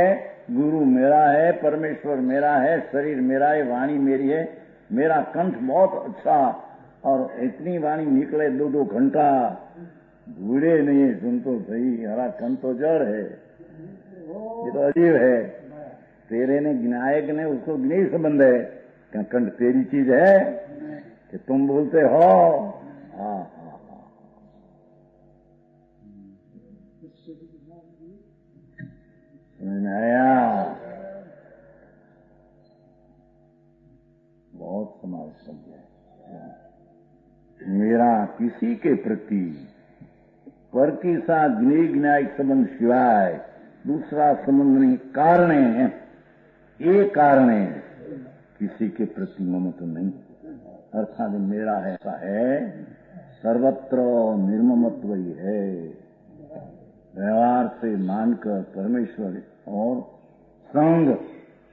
गुरु मेरा है, परमेश्वर मेरा है, शरीर मेरा है, वाणी मेरी है। मेरा कंठ बहुत अच्छा, और इतनी वाणी निकले 2-2 घंटा, भूले नहीं, सुन तो सही, हरा कंठ तो जड़ है, ये तो अजीब है। तेरे ने ज्ञायक ने उसको ज्ञेय संबंध है, क्या कंठ तेरी चीज है कि तुम बोलते हो? समझ में आया? बहुत समाज समझ है। मेरा किसी के प्रति पर के साथ ज्ञेय ज्ञायक संबंध सिवाय दूसरा संबंध नहीं। कारण है, ये कारण है, किसी के प्रति ममत्व नहीं। अर्थात मेरा ऐसा है, सर्वत्र निर्ममत्व ही है। व्यवहार से मानकर परमेश्वर और संग,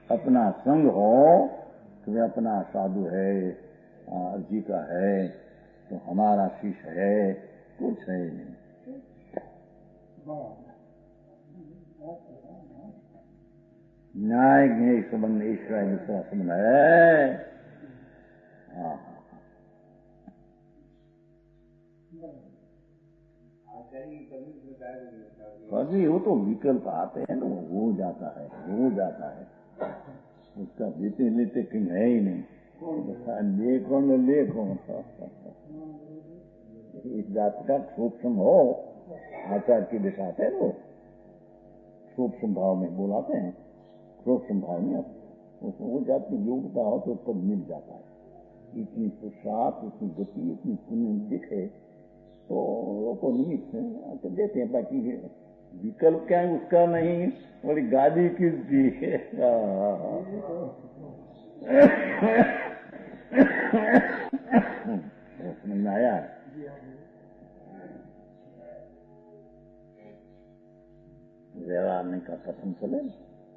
अपना संग हो तो वे अपना साधु है, जी का है, तो हमारा शिष्य है, कुछ है नहीं। न्याय ज्ञेय संबंध ईश्वर दूसरा संबंध है। कभी वो तो विकल्प आते हैं ना, हो जाता है, उसका लेते लेते कहीं है ही नहीं। लेखो न लेखो, इस जात का सूक्ष्म हो, आचार की दिशा है वो सूक्ष्म भाव में बोलाते हैं। सूक्ष्म भाव में वो जात की योग्यता हो तो पद मिल जाता है। इतनी पुरुषार्थ, इतनी गति, इतनी पुण्य दिखे तो लोगों को नहीं देते हैं। बाकी विकल्प क्या है उसका नहीं, बोली गादी किसकी है। समझ में आया? नहीं का कथन चले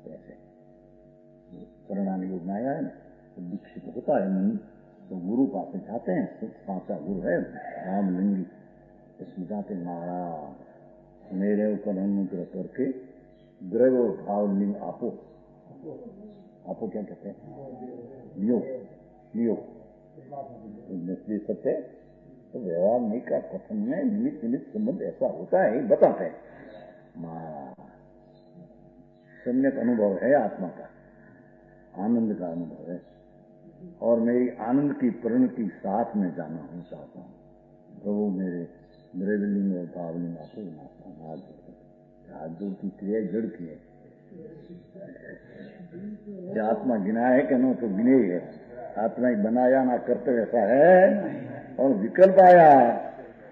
कैसे परिणाम योग में आया है ना, तो दीक्षित होता है मन, तो गुरु पास जाते हैं, साचा गुरु है रामलिंगी, इसमें जाते महाराज मेरे ऊपर अनुग्रह करके द्रव्य भावलिंग आपो, आपो क्या कहते हैं, लियो लियो नकली सत्य। तो व्यवहार नहीं का कथन में निमित्त निमित्त संबंध ऐसा होता है, बताते हैं सम्यक अनुभव है आत्मा का, आनंद का अनुभव है, और मेरी आनंद की परिणति साथ में जाना हूँ चाहता हूँ। प्रभु मेरे द्रव्यलिंग और भावलिंग आपको हाथ जोड़ की क्रिया जड़ की है, आत्मा गिना है कि नो तो गिने ही है, आत्मा ही बनाया ना करते वैसा है, और विकल्प आया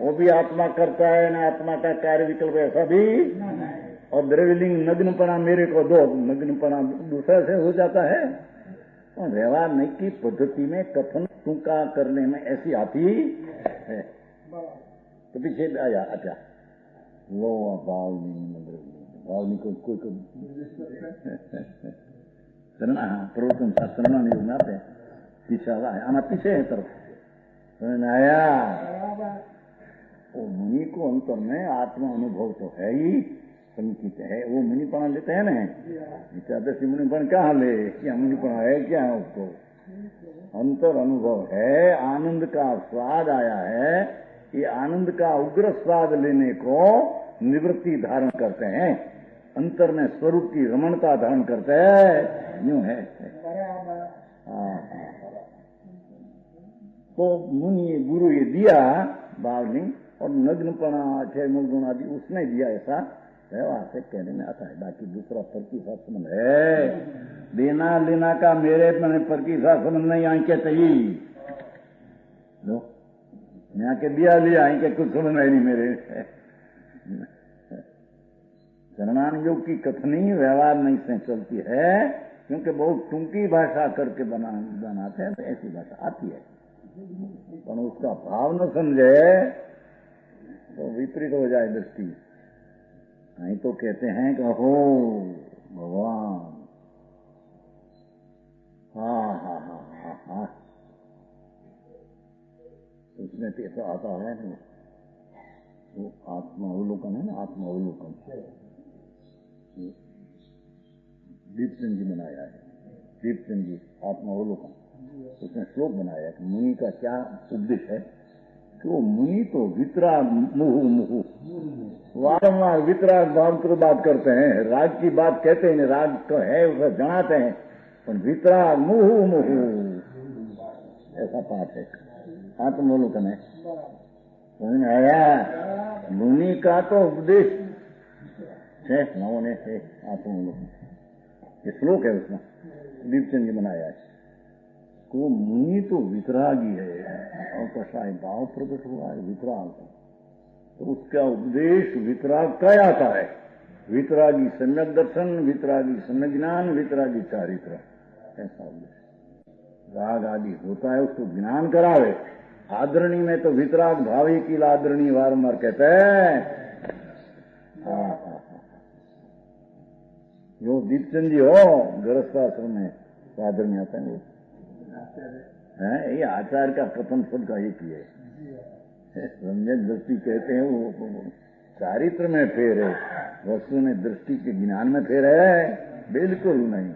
वो भी आत्मा करता है ना, आत्मा का कार्य विकल्प ऐसा भी, और द्रव्यलिंग नग्नपना मेरे को दो, नग्नपना दूसरा से हो जाता है। तो व्यवहार नहीं की पद्धति में कथन टूका करने में ऐसी आती है। तो पीछे आया अच्छा लो भावनी कोई शरणा प्रवर्तन शरणा नहीं बनाते पीछे आना पीछे है तरफ आया। वो मुनि को अंतर में आत्मा अनुभव तो है ही, संकित है, वो मुनिपना लेते हैं ना, एकादशी मुनिपन कहाँ ले, क्या मुनिपना है क्या है, उसको अंतर अनुभव है, आनंद का स्वाद आया है, ये आनंद का उग्र स्वाद लेने को निवृत्ति धारण करते हैं, अंतर में स्वरूप की रमणता धारण करते हैं, यूं है। तो मुनि गुरु ये दिया भावलिंग और नग्नपना अक्षय गुण आदि उसने दिया, ऐसा व्यवहार से कहने में आता है। बाकी दूसरा प्रतिशत संबंध है, देना लेना का मेरे प्रतिशत संबंध नहीं, यहाँ के तही लो यहाँ के दिया लिया, यहाँ के कुछ संबंध है नहीं मेरे। शरणान योग की कथनी व्यवहार नहीं से चलती है, क्योंकि बहुत टूंकी भाषा करके बनाते हैं, तो ऐसी भाषा आती है, पर उसका भाव न समझे तो विपरीत हो जाए दृष्टि। नहीं तो कहते हैं कि हो भगवान, हाँ हाँ हाँ हाँ हाँ, उसमें तो ऐसा आता है ना, वो आत्मावलोकन है ना, आत्मावलोकन दीपचंद जी बनाया है, दीपचंद जी आत्मावलोकन, उसने श्लोक बनाया है कि मुनि का क्या उपदेश है, कि वो मुनि तो वितराग मुहु मुहु वारंवार वितराग भाव की बात करते हैं, राग की बात कहते हैं, राग तो है उसे जनाते हैं, पर वितराग मुहु मुहु ऐसा पाठ है, आत्मावलोकन है। समझ में आया? मुनि का तो उपदेश है, नवों ने है आत्मावलोकन, ये श्लोक है उसमें दीपचंद जी बनाया है। वो मुनि तो वितरागी है, और कसाय भाव प्रकट हुआ है वितराग, तो उसका उपदेश वितराग का आता है, वितरागी सम्यक दर्शन, वितरागी सम्यक ज्ञान, वितरागी चारित्र, ऐसा उपदेश। राग आदि होता है उसको ज्ञान करावे, आदरणी में तो वितराग भावी की आदरणी वारंवार कहते हैं। जो दीपचंद जी हो गृहस्थाश्रम में आदरणी आता है, वो है, ये आचार्य का प्रथम पद का एक ही है, सम्यक दृष्टि कहते हैं, वो चारित्र में फेर है, वस्तु में दृष्टि के ज्ञान में फेर है, बिल्कुल नहीं।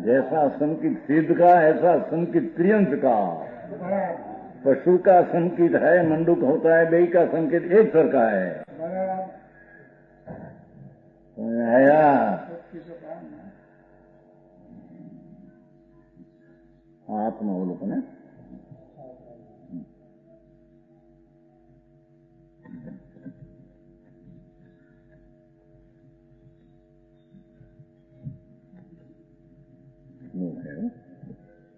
जैसा संकित सिद्ध का ऐसा संकित त्रियंत का, पशु का संकित है मंडूक होता है, बेई का संकित एक सर का है। आया आत्मावलोकन है।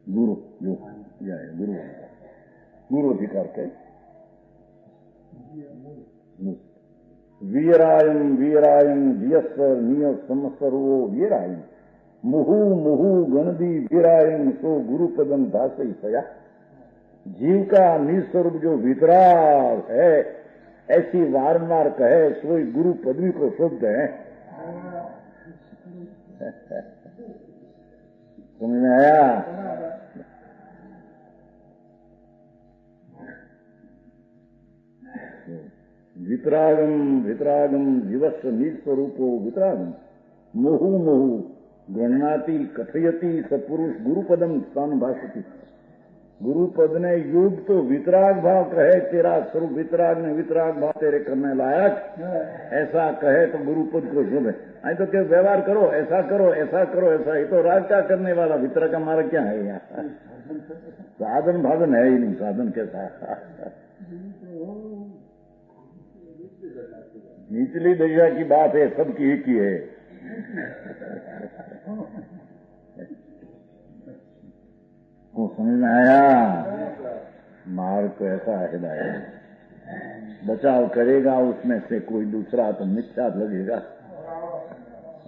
गुरु जो गुरु गुरु अधिकार के वीरायम वीरायम जियस्वर निय समस्वरो वीरायम मुहु मुहु गणदी वीरायम सो गुरु पदम दास सया। जीव का निस्वरूप जो वितराग है, ऐसी वारंवार कहे सोई गुरु पदवी को शुद्ध है। समझ में आया? वितरागम वितरागम जीवस्व निज स्वरूपो वितरागम मोहु मोहु गणनाति कथयति सपुरुष गुरुपदम स्थान भाषती। गुरुपद ने युग तो वितराग भाव कहे, तेरा स्वरूप वितराग ने वितराग भाव तेरे करने लायक ऐसा कहे तो गुरुपद को शुभ है। आई तो क्या व्यवहार करो, ऐसा करो, ऐसा करो, ऐसा ही तो राग क्या करने वाला, वितराग का मार्ग क्या है यहाँ? साधन भाधन है ही नहीं, साधन कैसा? निचली दशा की बात है, सबकी एक ही है। को समझ में आया? मार्ग तो ऐसा हिदायत, बचाव करेगा उसमें से कोई दूसरा तो मिथ्या लगेगा,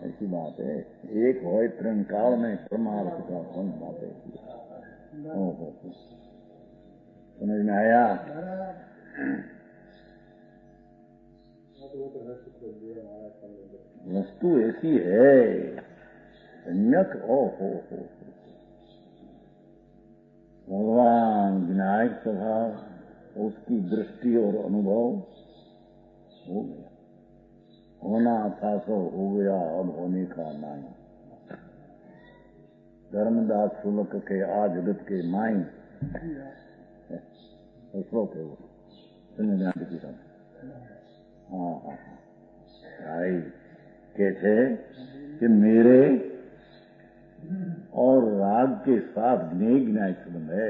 ऐसी बात है। एक हो तृण काल में परमार्थ का कौन बात है? ओहो, समझ में आया? वस्तु ऐसी है संयक, ओहो भगवान विनायक स्वभाव, उसकी दृष्टि और अनुभव हो गया। होना था सो हो गया, अब होने का नहीं। धर्मदास सुलक के आ जगत के माई श्लोक है वो, सुनने ध्यान की सब। हाँ हाँ भाई कैसे कि मेरे और राग के साथ ज्ञेय ज्ञाय संबंध है।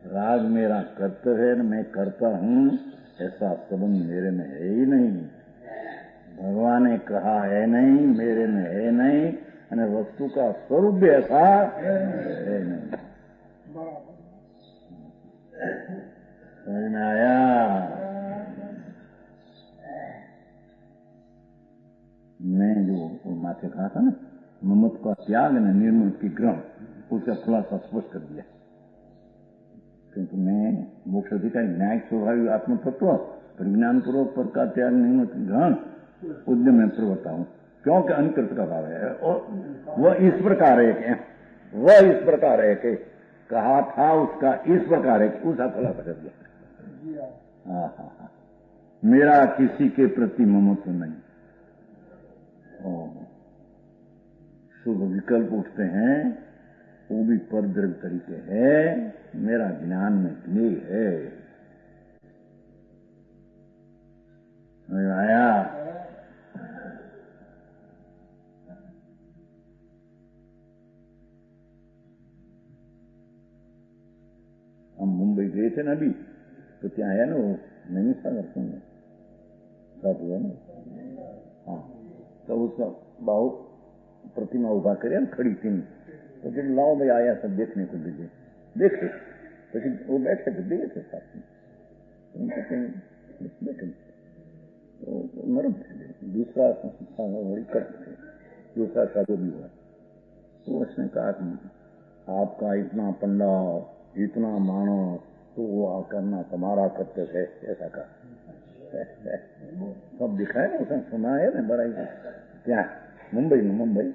राग मेरा कर्तव्य है, मैं करता हूँ, ऐसा संबंध मेरे में है ही नहीं। भगवान ने कहा है नहीं, मेरे में है नहीं, और वस्तु का स्वरूप भी ऐसा है नहीं। समझ में आया? मैं जो माथे कहा था ना, ममत्व का त्याग न निर्मत की ग्रहण, उसका खुलासा स्पष्ट कर दिया। क्योंकि मैं मोक्ष अधिकारी न्यायिक स्वाभाविक आत्म तत्व परिज्ञान पूर्वक पर का त्याग निर्मत की ग्रहण उद्यम में प्रवृत्ता हूं, क्योंकि अनिकृत का भाव है। और वह इस प्रकार है कि वह इस प्रकार है कि कहा था उसका इस प्रकार है कि उसका खुलासा कर दिया। हाँ हाँ हाँ, मेरा किसी के प्रति ममत्व नहीं। शुभ विकल्प उठते हैं, वो भी पर द्रव्य तरीके है, मेरा ज्ञान में ज्ञेय है। आया? हम मुंबई गए थे ना अभी, तो क्या आया ना वो नैनीताल साथ हुआ ना। हाँ, तो उसका बाहु प्रतिमा उभा करे खड़ी थी, तो जब लाओ भाई आया सब देखने को दीजिए, देखे तो वो बैठे थे, दिए थे साथ में बैठे, तो नरम थे। दूसरा संस्था बड़ी करते थे, दूसरा शादी भी हुआ, तो उसने कहा आपका इतना पंडा इतना मानो तो वो करना तुम्हारा कर्तव्य है, ऐसा कहा। सब दिखाए ना, उसने सुना है ना बड़ा ही। क्या मुंबई में, मुंबई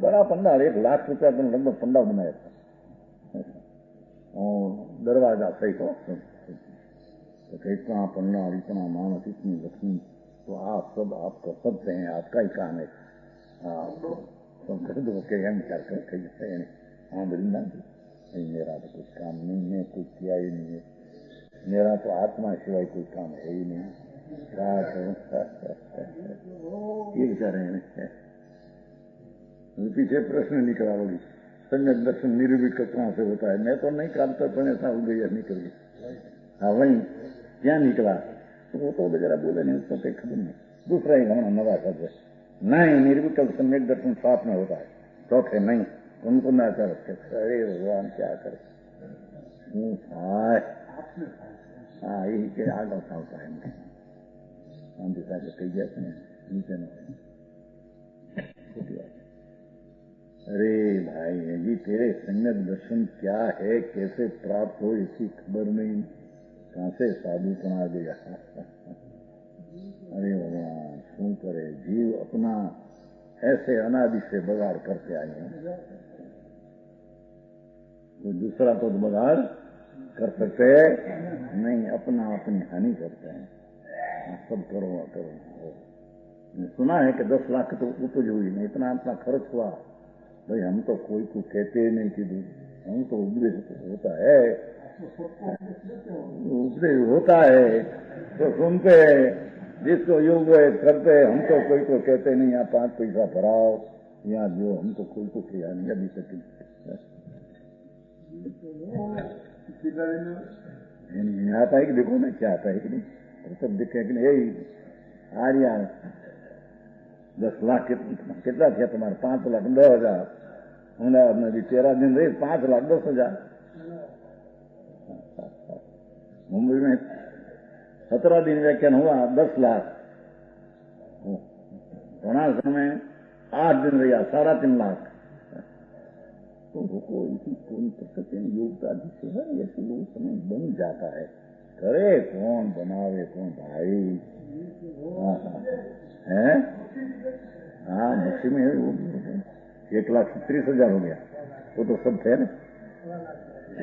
बड़ा पंडाल, 1 लाख रुपया तो लगभग पंडाल बनाया था, और दरवाजा सही तो इतना पंडाल इतना मानस इतनी लक्ष्मी, तो आप सब आपका सब हैं, आपका ही काम है। हम विचार करें, हाँ वृंदावन मेरा तो कुछ काम नहीं है, कुछ किया ही नहीं है, मेरा तो आत्मा सिवाय कोई काम है ही नहीं, ये विचार है। पीछे प्रश्न निकला होगी, सम्यक दर्शन निरूपित कहाँ से होता है? मैं तो नहीं काटता, पर ऐसा हो गया निकल गई। हाँ वही क्या निकला, तो वो तो बेचारा बोले नहीं, उसको कोई खबर नहीं। दूसरा ही हमारा नवा शब्द है, नहीं निर्विकल्प सम्यक दर्शन साथ में होता है, चौथे नहीं, उनको न कर रखे। अरे भगवान क्या करे, हाँ यही के आगे होता है, हम दिशा के कही जाते हैं नीचे न। अरे भाई जी, तेरे सम्यक दर्शन क्या है, कैसे प्राप्त हो, इसकी खबर नहीं, कहां से साधु बना गया। अरे भगवान शू करे, जीव अपना ऐसे अनादि से बगाड़ करते आए हैं। कोई दूसरा तो बगाड़ कर सकते नहीं, अपना अपनी हानि करते हैं। सब करो करो। सुना है कि 10 लाख तो उपज हुई नहीं, इतना इतना खर्च हुआ। भाई हम तो कोई को कहते नहीं कि हम तो उपदेश होता है, उपदेश होता है तो सुनते हैं, जिसको योग करते हम तो कोई को कहते नहीं। यहाँ 5 पैसा भराओ, यहाँ जो हम तो कोई को किया नहीं अभी तक। आता है कि देखो ना क्या आता है कि नहीं, सब दिखे कि नहीं। यही आर्या 10 लाख कितना थे तुम्हारे? 5 लाख 10,000। अहमदाबाद में भी 13 दिन रही, 5 लाख 10,000। मुंबई में 17 दिन व्याख्यान हुआ, 10 लाख। बनारस में 8 दिन रहा, 3.5 लाख। तो इसी कोई प्रकृति में योगता जिससे है, ऐसे लोग समय बन जाता है। करे कौन, बनावे कौन भाई? है हाँ, भक्ति में 1,30,000 हो गया। वो तो सब थे ना,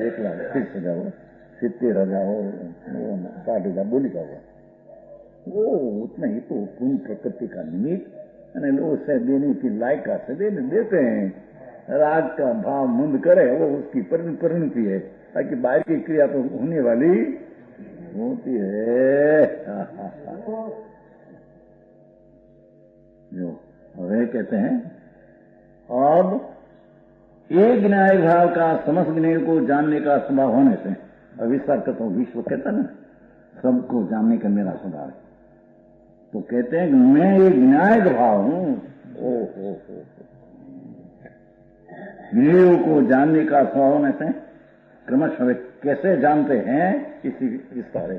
1,30,000 हो, 70,000 हो, 60,000 बोली का हुआ। वो उतना ही तो पूर्ण प्रकृति का निमित्त लोग से देने की लायका से देते हैं। राग का भाव मुंद करे वो उसकी परिणति है, ताकि बाहर की क्रिया तो होने वाली होती है। जो वे कहते हैं, अब एक न्याय भाव का समस्त ज्ञेय को जानने का स्वभाव होने से, अविस्तार करता हूँ, विश्व कहता ना सबको जानने का मेरा स्वभाव है, तो कहते हैं मैं एक न्याय भाव हूं। ज्ञेय को जानने का स्वभाव होने से क्रमशः वे कैसे जानते हैं, इसी विस्तार है।